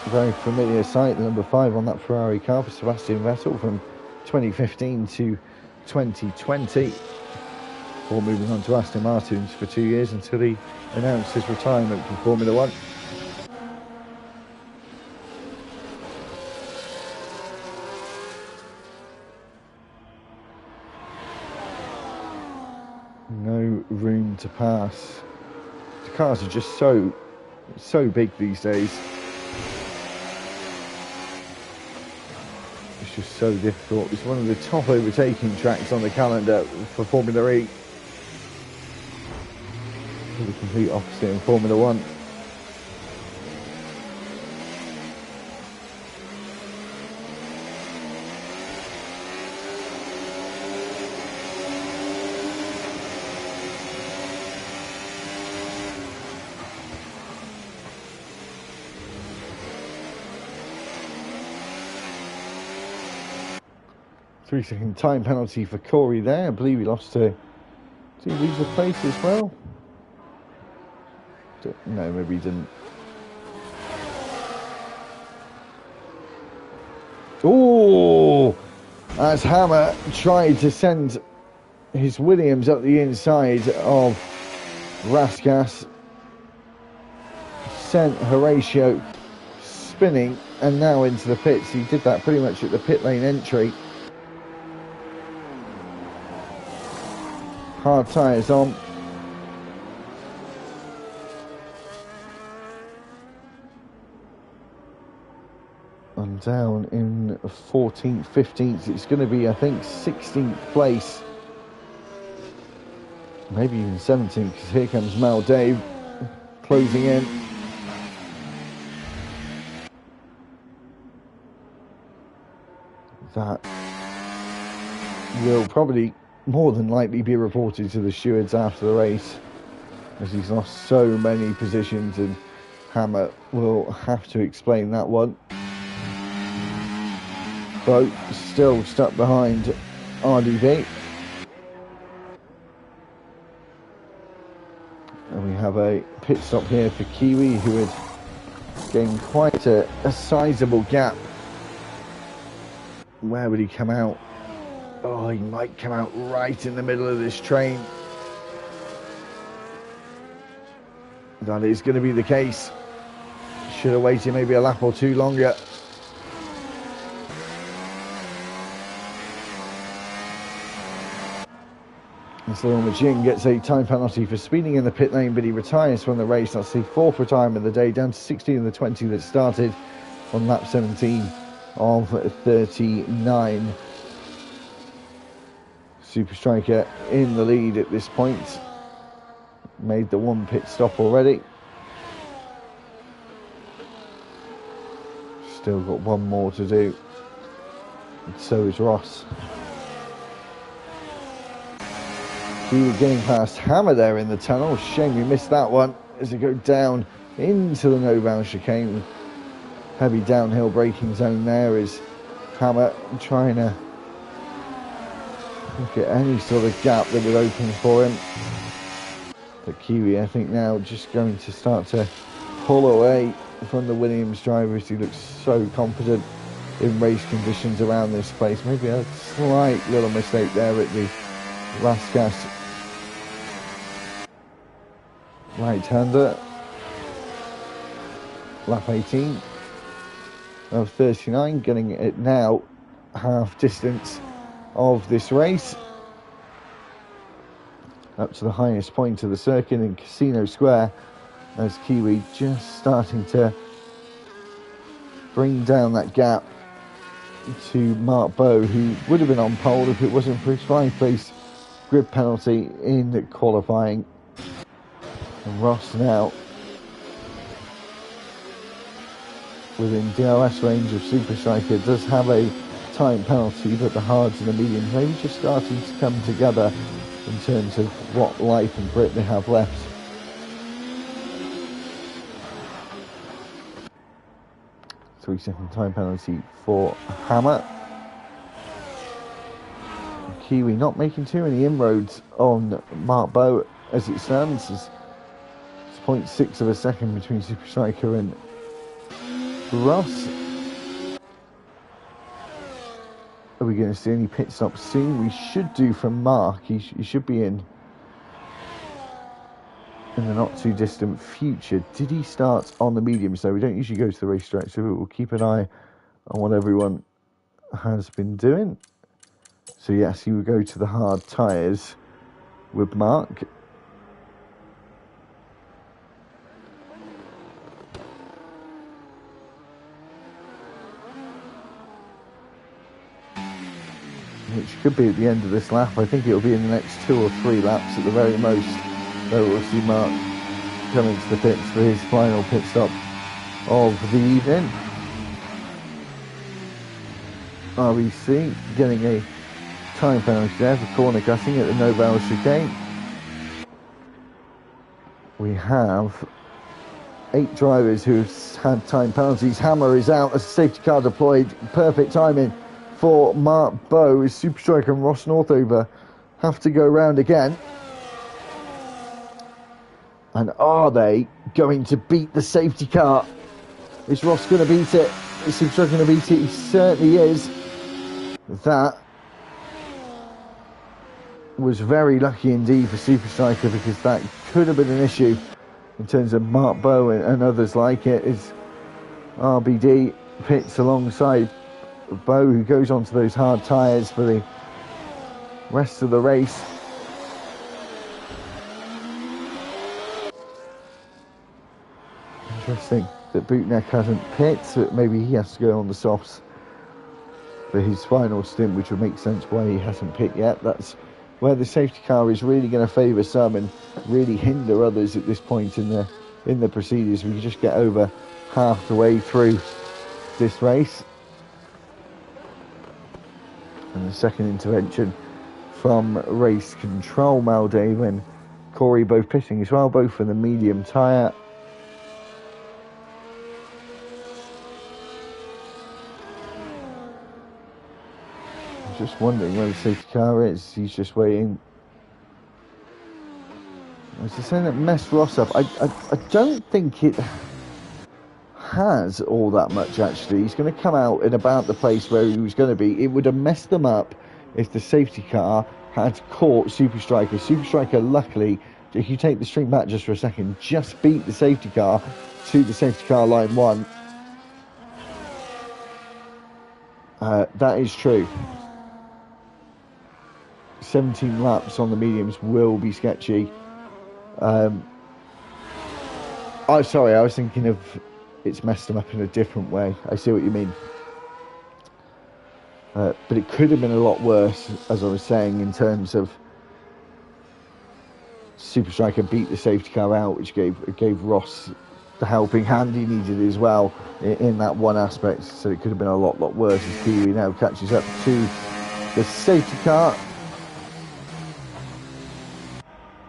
Very familiar sight, the number 5 on that Ferrari car for Sebastian Vettel from 2015 to 2020. Before moving on to Aston Martins for 2 years until he announced his retirement from Formula 1. No room to pass. The cars are just so big these days. It's just so difficult. It's one of the top overtaking tracks on the calendar for Formula E. The complete opposite in Formula 1. Three-second time penalty for Corey there. I believe he lost to... Did he lose the place as well? No, maybe he didn't. Oh! As Hammer tried to send his Williams up the inside of Raskas, sent Horatio spinning and now into the pits. He did that pretty much at the pit lane entry. Hard tyres on. And down in 14th, 15th. It's going to be, I think, 16th place. Maybe even 17th, because here comes Mal Dave closing in. That will probably more than likely be reported to the stewards after the race, as he's lost so many positions, and Hammer will have to explain that one. Boat still stuck behind RDV. And we have a pit stop here for Kiwi, who had gained quite a sizable gap. Where would he come out? Oh, he might come out right in the middle of this train. That is going to be the case. Should have waited maybe a lap or two longer. And so Majin gets a time penalty for speeding in the pit lane, but he retires from the race. That's the 4th retirement of the day, down to 16 of the 20 that started on lap 17 of 39. Super Striker in the lead at this point. Made the one pit stop already. Still got one more to do. And so is Ross. We were getting past Hammer there in the tunnel. Shame we missed that one as they go down into the no-bound chicane. Heavy downhill braking zone there is Hammer trying to look at any sort of gap that would open for him. But Kiwi, I think, now just going to start to pull away from the Williams driver, as he looks so confident in race conditions around this place. Maybe a slight little mistake there at the Raskas right-hander. Lap 18 of 39, getting it now half distance of this race up to the highest point of the circuit in Casino Square, as Kiwi just starting to bring down that gap to Mark Bowe, who would have been on pole if it wasn't for his 5-place grid penalty in qualifying. And Ross now within DRS range of Super Striker, does have a time penalty, but the hards and the mediums maybe just starting to come together in terms of what life and grip they have left. Three-second time penalty for Hammer. Kiwi not making too many inroads on Mark Bowe as it stands. It's 0.6 of a second between Super Striker and Ross. Are we going to see any pit stops soon? We should do from Mark. He should be in the not too distant future. Did he start on the medium? So we don't usually go to the racetrack, so we'll keep an eye on what everyone has been doing. So yes, he will go to the hard tyres with Mark. Which could be at the end of this lap. I think it'll be in the next 2 or 3 laps at the very most. So we'll see Mark coming to the pits for his final pit stop of the evening. RBC getting a time penalty there for corner cutting at the Noval chicane. We have 8 drivers who've had time penalties. Hammer is out as a safety car deployed. Perfect timing for Mark Bowe. His Super Striker and Ross Northover have to go round again. And are they going to beat the safety car? Is Ross going to beat it? Is Super Striker going to beat it? He certainly is. That was very lucky indeed for Super Striker, because that could have been an issue in terms of Mark Bowe and others like it. Is RBD pits alongside Bowe, who goes onto those hard tyres for the rest of the race. Interesting that Bootneck hasn't pit, but maybe he has to go on the softs for his final stint, which would make sense why he hasn't pit yet. That's where the safety car is really going to favour some and really hinder others at this point in the proceedings. We can just get over half the way through this race. And the second intervention from race control, Maldave and Corey both pitting as well, both for the medium tyre. I'm just wondering where the safety car is. He's just waiting. I was just saying that messed Ross up. I don't think it has all that much, actually. He's going to come out in about the place where he was going to be. It would have messed them up if the safety car had caught Super Striker. Super Striker, luckily, if you take the string back just for a second, just beat the safety car to the safety car line 1. That is true. 17 laps on the mediums will be sketchy. Oh, sorry, I was thinking of it's messed them up in a different way. I see what you mean. But it could have been a lot worse, as I was saying, in terms of Super Striker beat the safety car out, which gave Ross the helping hand he needed as well in that one aspect. So it could have been a lot worse as Kiwi now catches up to the safety car.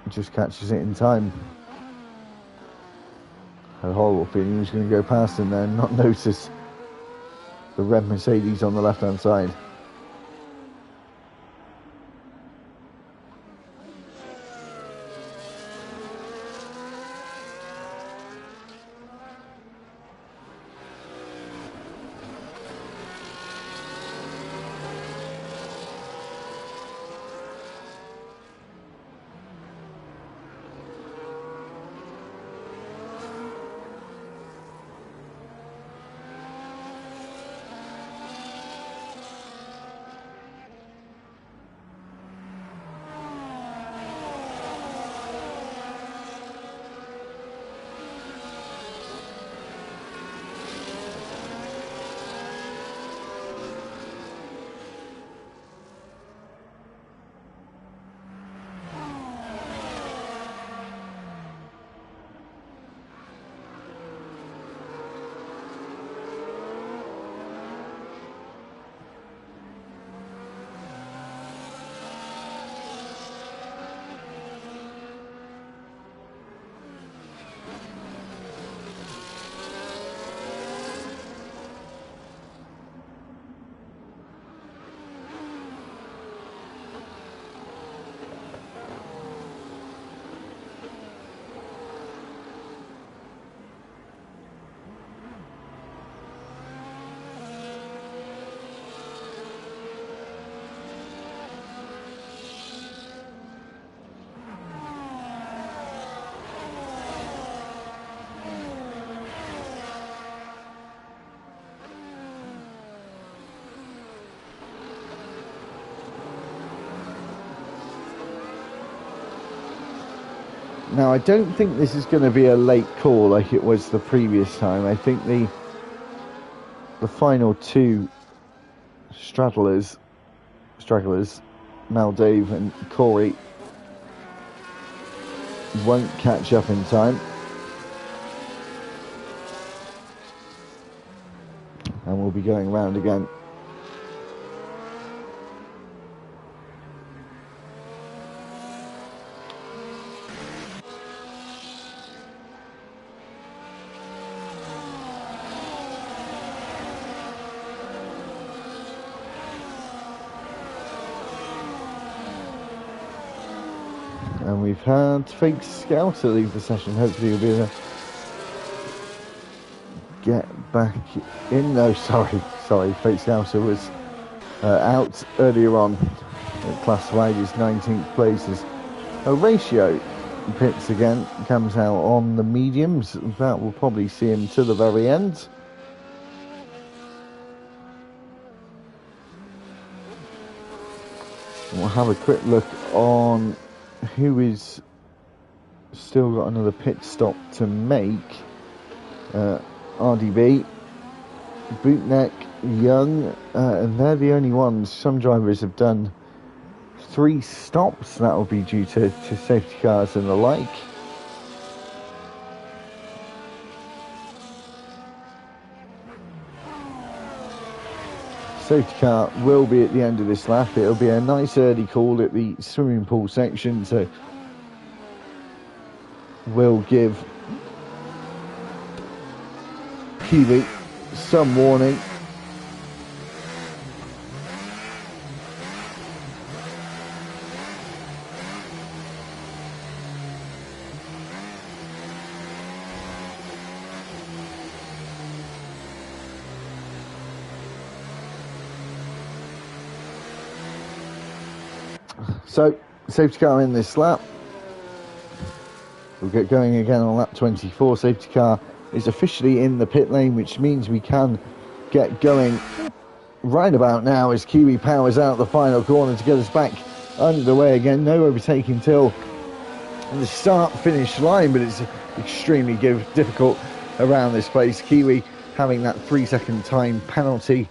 Just catches it in time. Had a horrible feeling he was going to go past him there and not notice the red Mercedes on the left hand side. Now, I don't think this is going to be a late call like it was the previous time. I think the final two stragglers, Mal Dave and Corey, won't catch up in time. And we'll be going round again. And we've had Fake Scouser leave the session. Hopefully he'll be able to get back in. No, sorry. Fake Scouser was out earlier on. Classified as 19th place. As a ratio pits again, comes out on the mediums. That will probably see him to the very end. We'll have a quick look on who is still got another pit stop to make. RDB, Bootneck, Young, and they're the only ones. Some drivers have done 3 stops. That will be due to safety cars and the like. Safety car will be at the end of this lap. It'll be a nice early call at the swimming pool section, so we'll give Kiwi some warning. So, safety car in this lap. We'll get going again on lap 24. Safety car is officially in the pit lane, which means we can get going right about now as Kiwi powers out the final corner to get us back underway again. No overtaking till the start-finish line, but it's extremely difficult around this place. Kiwi having that 3-second time penalty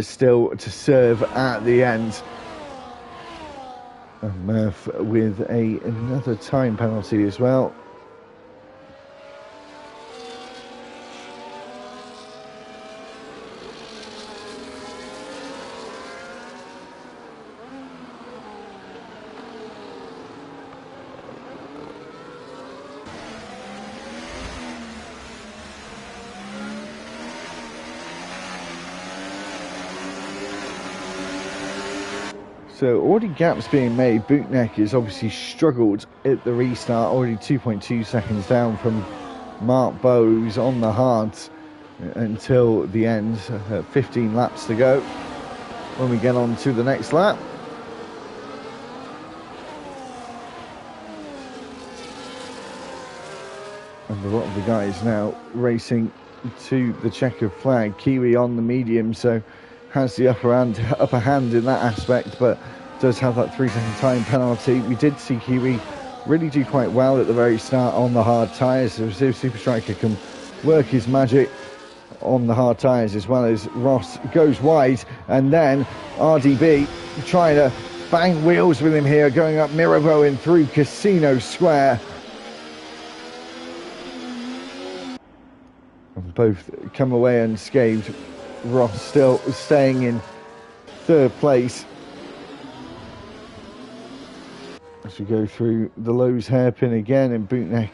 still to serve at the end. And Murph with another time penalty as well. So already gaps being made. Bootneck has obviously struggled at the restart, already 2.2 seconds down from Mark Bowes on the hards until the end. 15 laps to go when we get on to the next lap. And a lot of the guys now racing to the checkered flag. Kiwi on the medium, so has the upper hand in that aspect, but does have that 3-second time penalty. We did see Kiwi really do quite well at the very start on the hard tyres. So Super Striker can work his magic on the hard tyres as well as Ross goes wide, and then RDB trying to bang wheels with him here, going up Mirabeau and through Casino Square. And both come away unscathed. Ross still staying in 3rd place. As we go through the Lowe's hairpin again, and Bootneck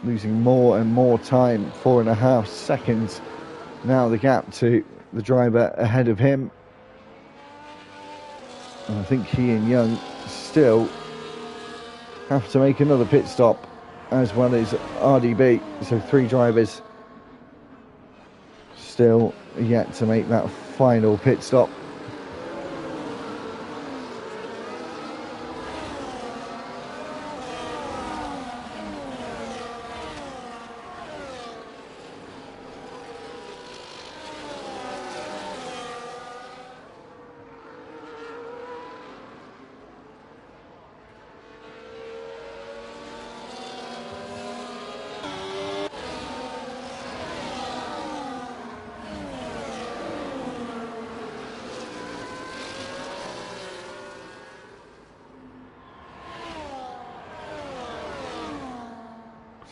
losing more and more time, 4.5 seconds. Now the gap to the driver ahead of him. And I think he and Young still have to make another pit stop, as well as RDB. So 3 drivers still yet to make that final pit stop.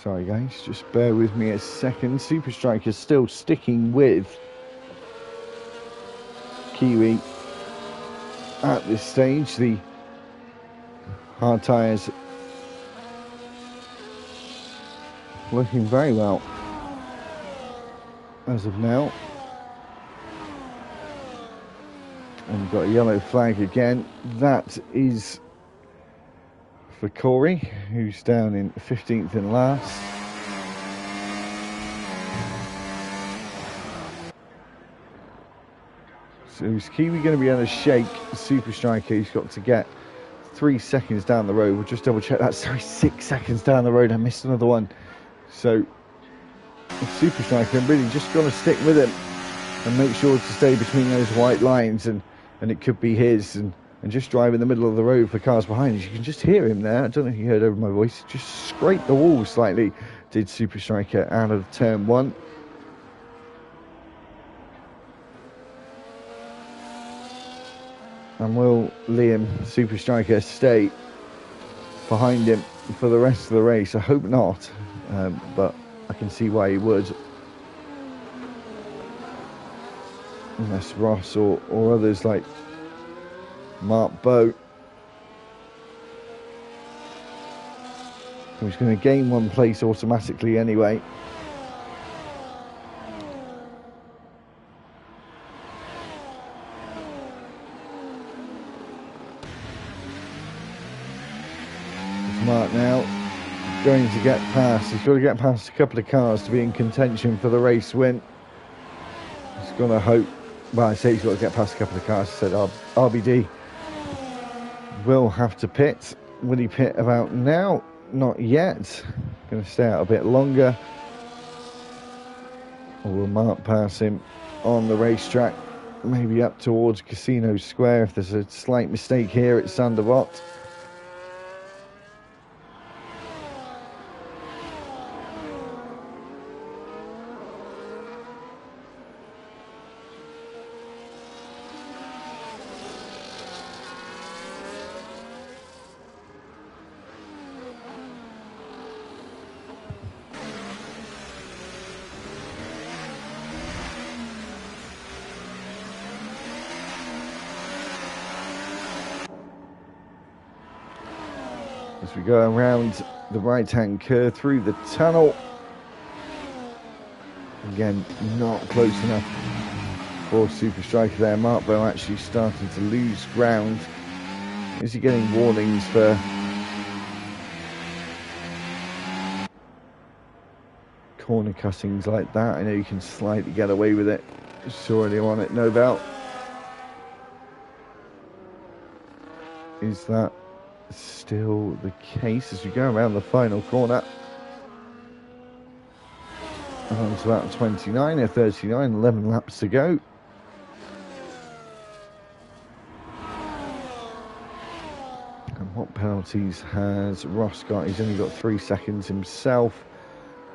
Sorry guys, just bear with me a second. Super Striker's still sticking with Kiwi at this stage. The hard tyres working very well as of now. And we've got a yellow flag again. That is for Corey, who's down in 15th and last. So is Kiwi going to be able to shake Super Striker? He's got to get 3 seconds down the road. We'll just double check that. Sorry, 6 seconds down the road. I missed another one. So Super Striker really just got to stick with him and make sure to stay between those white lines, and it could be his, and just drive in the middle of the road for cars behind us. You can just hear him there. I don't know if you heard over my voice. Just scraped the wall slightly, did Super Striker out of turn 1. And will Liam Super Striker stay behind him for the rest of the race? I hope not, but I can see why he would. Unless Ross or others like Mark Boat, who's going to gain 1 place automatically anyway. It's Mark now going to get past. He's got to get past a couple of cars to be in contention for the race win. He's got to hope. Well, I say he's got to get past a couple of cars. I said RBD will have to pit. Will he pit about now? Not yet. Going to stay out a bit longer. Or will Mark pass him on the racetrack? Maybe up towards Casino Square. If there's a slight mistake here at Sandervot. As we go around the right-hand curve through the tunnel. Again, not close enough for Super Striker there. Mark Bow actually starting to lose ground. Is he getting warnings for corner cuttings like that? I know you can slightly get away with it. Saw anyone on it, no doubt. Is that still the case as we go around the final corner? On to about 29 or 39, 11 laps to go. And what penalties has Ross got? He's only got 3 seconds himself,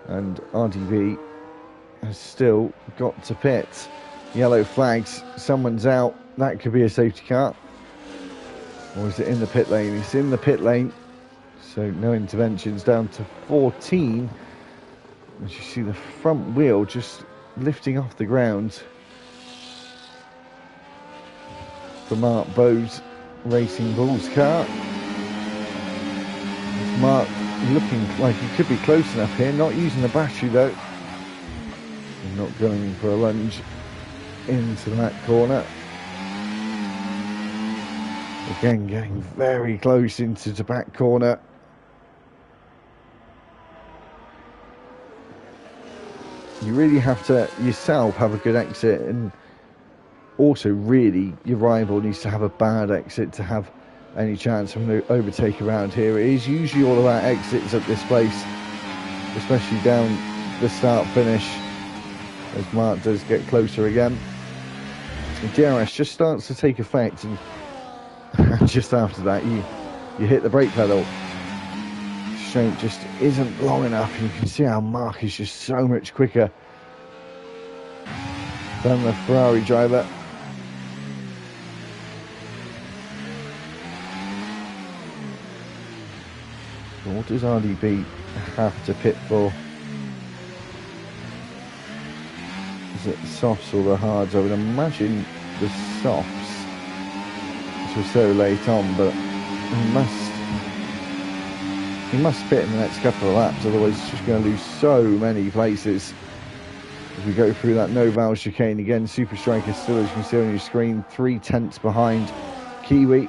and RDV has still got to pit. Yellow flags, someone's out. That could be a safety car. Or is it in the pit lane? It's in the pit lane. So no interventions, down to 14. As you see the front wheel just lifting off the ground for Mark Bowes Racing Bulls car. Mark looking like he could be close enough here, not using the battery though. And not going for a lunge into that corner. Again, getting very close into the back corner. You really have to yourself have a good exit, and also really your rival needs to have a bad exit to have any chance of an overtake around here. It is usually all about exits at this place, especially down the start finish, as Mark does get closer again. The DRS just starts to take effect, and just after that you hit the brake pedal. Straight just isn't long enough. You can see how Mark is just so much quicker than the Ferrari driver. What does RDB have to pit for? Is it the softs or the hards? I would imagine the softs, which was so late on, but he must pit in the next couple of laps, otherwise he's just going to lose so many places. As we go through that no valve chicane again, Super Striker still, as you can see on your screen, 3/10 behind Kiwi.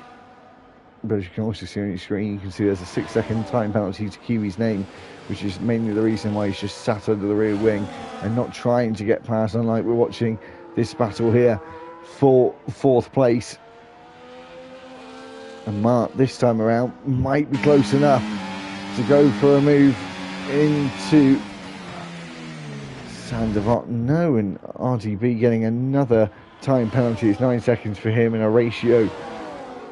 But as you can also see on your screen, you can see there's a 6-second time penalty to Kiwi's name, which is mainly the reason why he's just sat under the rear wing and not trying to get past, unlike we're watching this battle here for 4th place. And Mark, this time around, might be close enough to go for a move into Sandevot. No, and RDB getting another time penalty. It's 9 seconds for him in a ratio.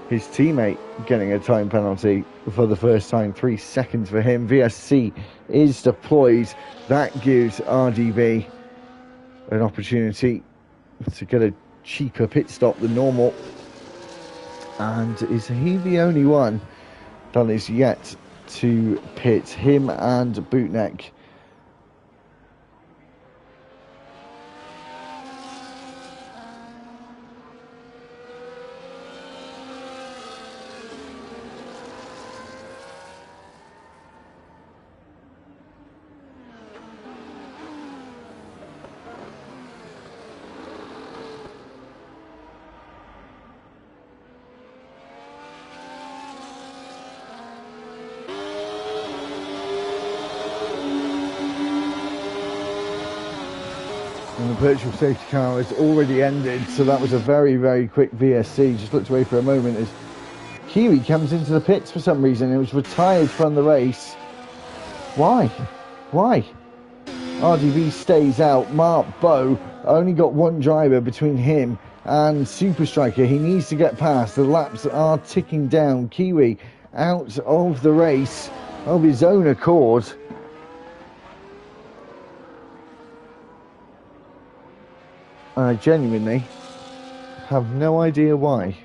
His teammate getting a time penalty for the first time, 3 seconds for him. VSC is deployed. That gives RDB an opportunity to get a cheaper pit stop than normal. And is he the only one that is yet to pit? Him and Bootneck. And the virtual safety car has already ended, so that was a very, very quick VSC. Just looked away for a moment as Kiwi comes into the pits for some reason. It was retired from the race. Why? RDB stays out. Mark Bowe only got one driver between him and Super Striker. He needs to get past. The laps are ticking down. Kiwi out of the race of his own accord. I genuinely have no idea why.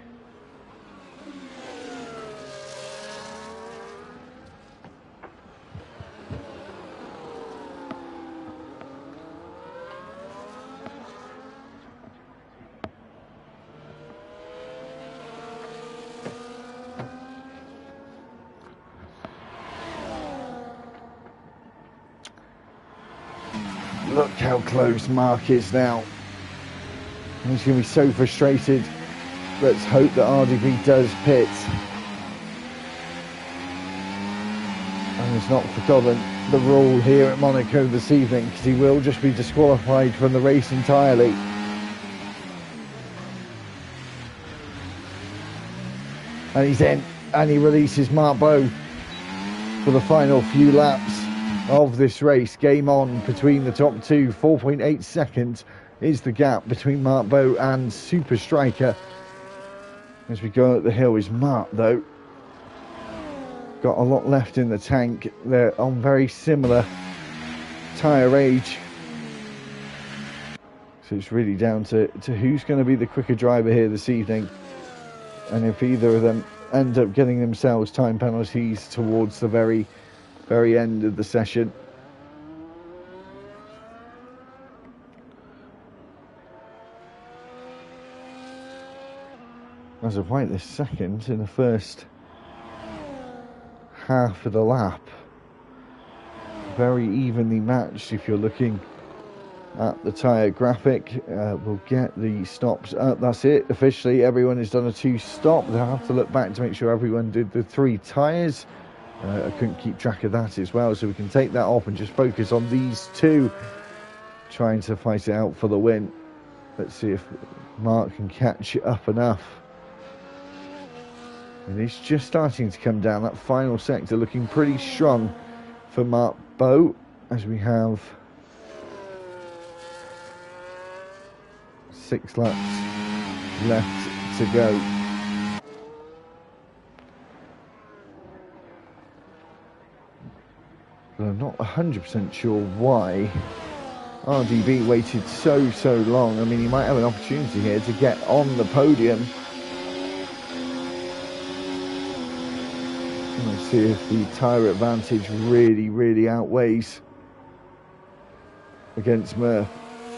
Look how close Mark is now. He's going to be so frustrated. Let's hope that RDB does pit. And he's not forgotten the rule here at Monaco this evening, because he will just be disqualified from the race entirely. And he's in, and he releases Mark Bowe for the final few laps of this race. Game on between the top two. 4.8 seconds is the gap between Mark Bowe and Super Striker. As we go up the hill is Mark, though. Got a lot left in the tank. They're on very similar tyre age. So it's really down to who's going to be the quicker driver here this evening. And if either of them end up getting themselves time penalties towards the very, very end of the session. As of right this second, in the first half of the lap, very evenly matched. If you're looking at the tyre graphic, we'll get the stops up. That's it, officially everyone has done a 2-stop. They'll have to look back to make sure everyone did the 3 tyres. I couldn't keep track of that as well, so we can take that off and just focus on these 2 trying to fight it out for the win. Let's see if Mark can catch up enough. And it's just starting to come down. That final sector looking pretty strong for Mark Bowe, as we have 6 laps left to go. But I'm not 100% sure why RDB waited so long. I mean, he might have an opportunity here to get on the podium. Let's see if the tyre advantage really outweighs against Murph.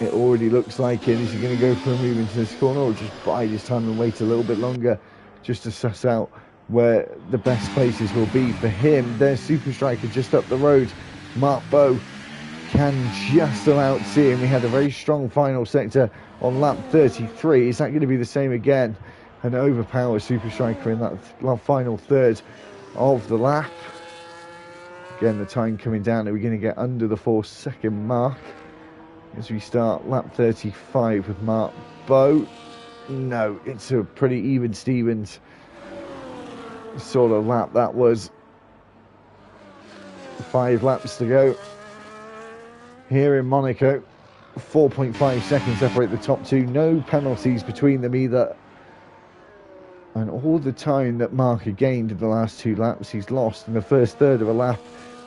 It already looks like it. Is he going to go for a move into this corner, or just bide his time and wait a little bit longer just to suss out where the best places will be for him? There's Super Striker just up the road. Mark Bowe can just about see him. We had a very strong final sector on lap 33. Is that going to be the same again? An overpowered Super Striker in that final third of the lap. Again, the time coming down. Are we going to get under the 4-second mark as we start lap 35 with Mark Bowe? No, it's a pretty even Stevens sort of lap that was. 5 laps to go here in Monaco. 4.5 seconds separate the top two. No penalties between them either. And all the time that Mark had gained in the last 2 laps, he's lost in the first third of a lap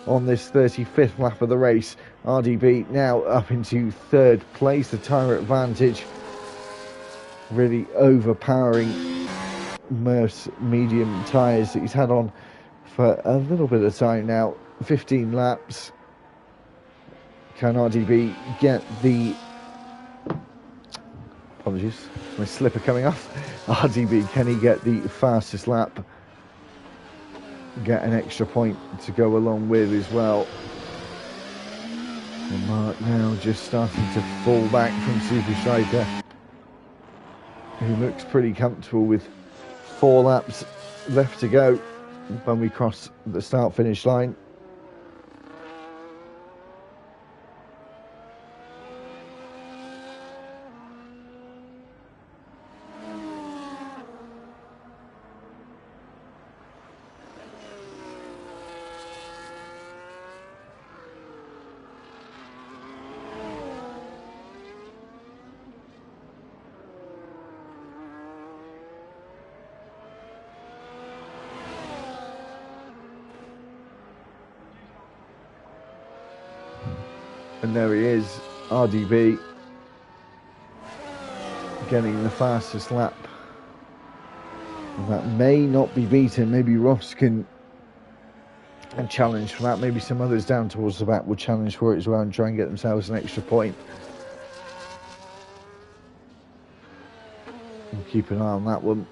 on this 35th lap of the race. RDB now up into 3rd place. The tyre advantage really overpowering Murph's medium tyres that he's had on for a little bit of time now. 15 laps. Can RDB get the... Apologies, my slipper coming off. RDB, can he get the fastest lap? Get an extra point to go along with as well. And Mark now just starting to fall back from Super Striker, who looks pretty comfortable with 4 laps left to go when we cross the start-finish line. And there he is, RDB, getting the fastest lap. And that may not be beaten. Maybe Ross can challenge for that. Maybe some others down towards the back will challenge for it as well and try and get themselves an extra point. We'll keep an eye on that one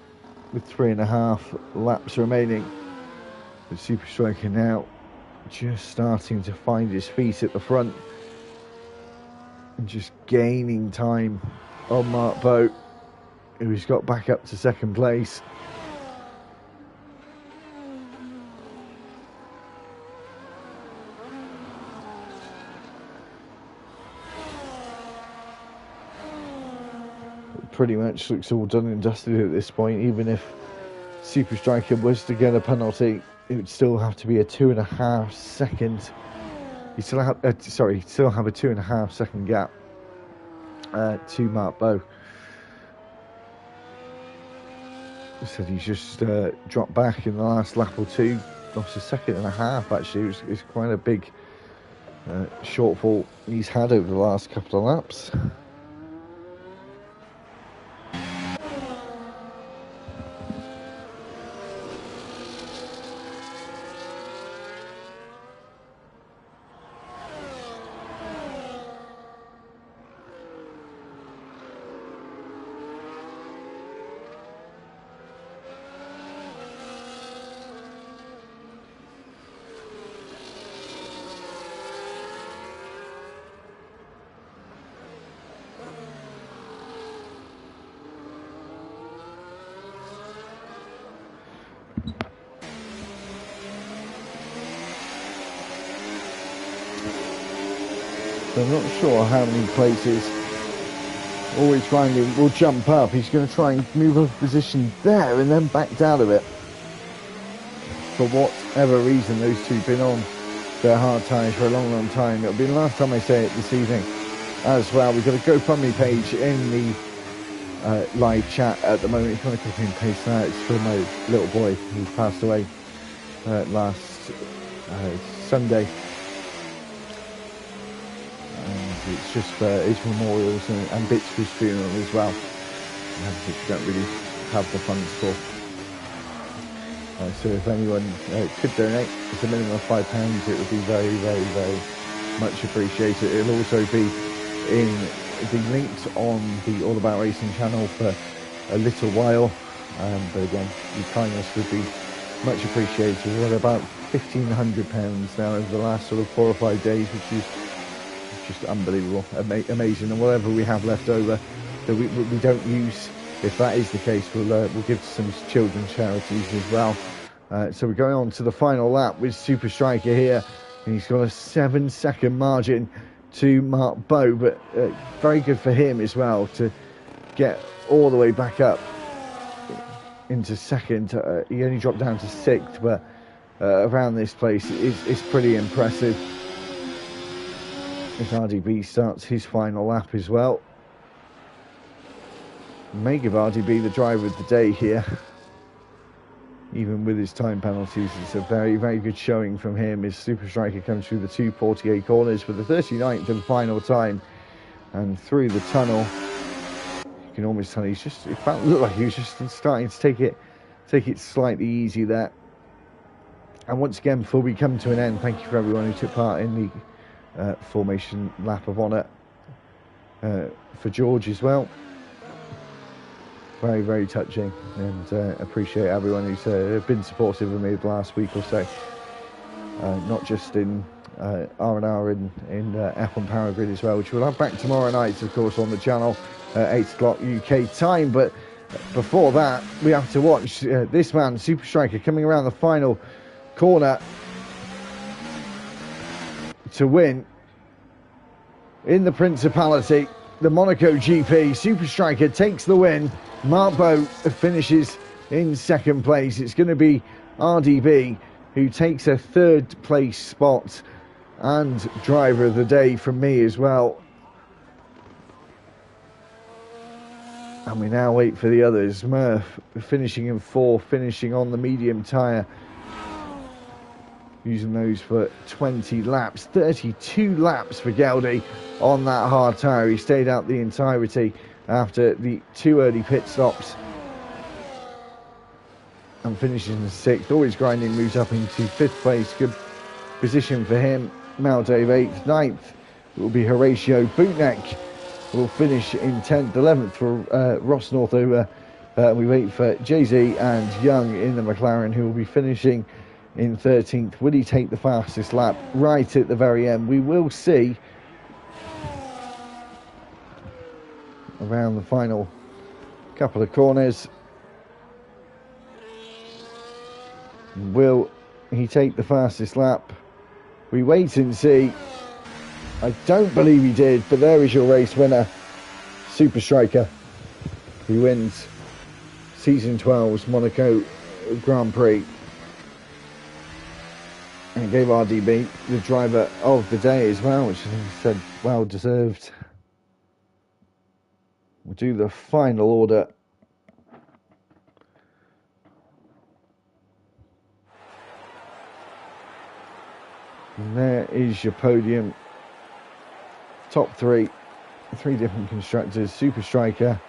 with 3.5 laps remaining. The Super Striker now just starting to find his feet at the front. And just gaining time on Mark Bowe, who's got back up to 2nd place. It pretty much looks all done and dusted at this point. Even if Super Striker was to get a penalty, it would still have to be a 2.5 second. You still have, still have a 2.5 second gap to Mark Bowe. So he's just dropped back in the last lap or two, lost a 1.5 seconds actually. It's quite a big shortfall he's had over the last couple of laps. I'm not sure how many places always finding will jump up. He's going to try and move up a position there and then backed out of it. For whatever reason, those two have been on their hard tyres for a long time. It'll be the last time I say it this evening as well. We've got a GoFundMe page in the live chat at the moment. If you want to copy and paste that, it's for my little boy who passed away last Sunday. It's just for his memorials and bits for his funeral as well, which we don't really have the funds for. So if anyone could donate, it's a minimum of £5. It would be very, very, very much appreciated. It'll also be in the links on the All About Racing channel for a little while. But again, your kindness would be much appreciated. We're at about £1,500 now over the last sort of 4 or 5 days, which is just unbelievable, amazing. And whatever we have left over that we don't use, if that is the case, we'll give to some children's charities as well. So we're going on to the final lap with Super Striker here, and he's got a 7-second margin to Mark Bowe, but very good for him as well to get all the way back up into second. He only dropped down to 6th, but around this place is pretty impressive. As RDB starts his final lap as well. May give RDB the driver of the day here. Even with his time penalties, it's a very, very good showing from him as Super Striker comes through the 248 corners for the 39th and final time. And through the tunnel, you can almost tell it felt looked like he was just starting to take it slightly easy there. And once again, before we come to an end, thank you for everyone who took part in the formation lap of honour for George as well. Very, very touching, and appreciate everyone who's been supportive of me the last week or so. Not just in R&R in F1 Power Grid as well, which we'll have back tomorrow night, of course, on the channel at 8 o'clock UK time. But before that, we have to watch this man, Super Striker, coming around the final corner to win in the Principality, the Monaco GP. Super Striker takes the win. Mark Bowe finishes in second place. It's going to be RDB who takes a 3rd place spot and driver of the day from me as well. And we now wait for the others. Murph finishing in 4th, finishing on the medium tyre, using those for 20 laps. 32 laps for Geldy on that hard tyre. He stayed out the entirety after the 2 early pit stops and finishes in 6th. Always grinding, moves up into 5th place. Good position for him. Maldave 8th. 9th will be Horatio. Bootneck will finish in 10th. 11th for Ross Northover. We wait for Jay-Z and Young in the McLaren, who will be finishing in 13th. Will he take the fastest lap right at the very end? We will see around the final couple of corners. Will he take the fastest lap? We wait and see. I don't believe he did, but there is your race winner, Super Striker, who wins Season 12's Monaco Grand Prix and gave RDB the driver of the day as well, which I said well deserved. We'll do the final order. And there is your podium. Top 3 different constructors: Super Striker,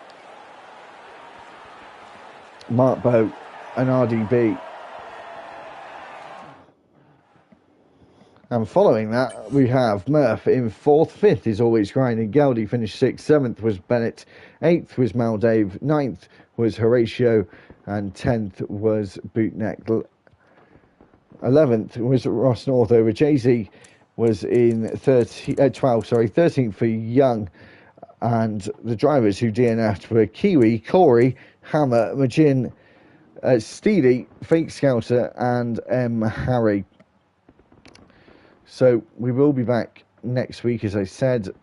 Mark Bowe and RDB. And following that, we have Murph in 4th. 5th is Always Grinding. Geldy finished 6th. 7th was Bennett. 8th was Maldave. 9th was Horatio. And 10th was Bootneck. 11th was Ross Northover. Jay-Z was in 13th for Young. And the drivers who DNF'd were Kiwi, Corey, Hammer, Majin, Steely, Fake Scouter and M. Harry. So we will be back next week, as I said,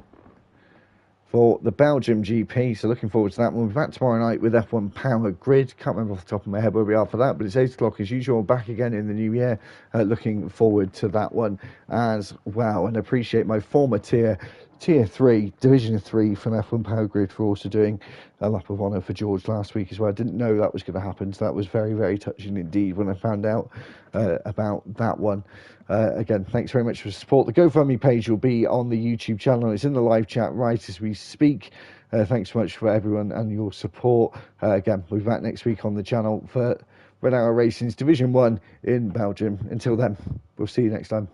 for the Belgium GP. So looking forward to that. We'll be back tomorrow night with F1 Power Grid. Can't remember off the top of my head where we are for that, but it's 8 o'clock as usual. Back again in the new year. Looking forward to that one as well. And appreciate my former Tier 3, Division 3 from F1 Power Grid for also doing a lap of honour for George last week as well. I didn't know that was going to happen, so that was very, very touching indeed when I found out about that one. Again, thanks very much for the support. The GoFundMe page will be on the YouTube channel. It's in the live chat right as we speak. Thanks so much for everyone and your support. Again, we'll be back next week on the channel for Red Arrow Racing's Division 1 in Belgium. Until then, we'll see you next time.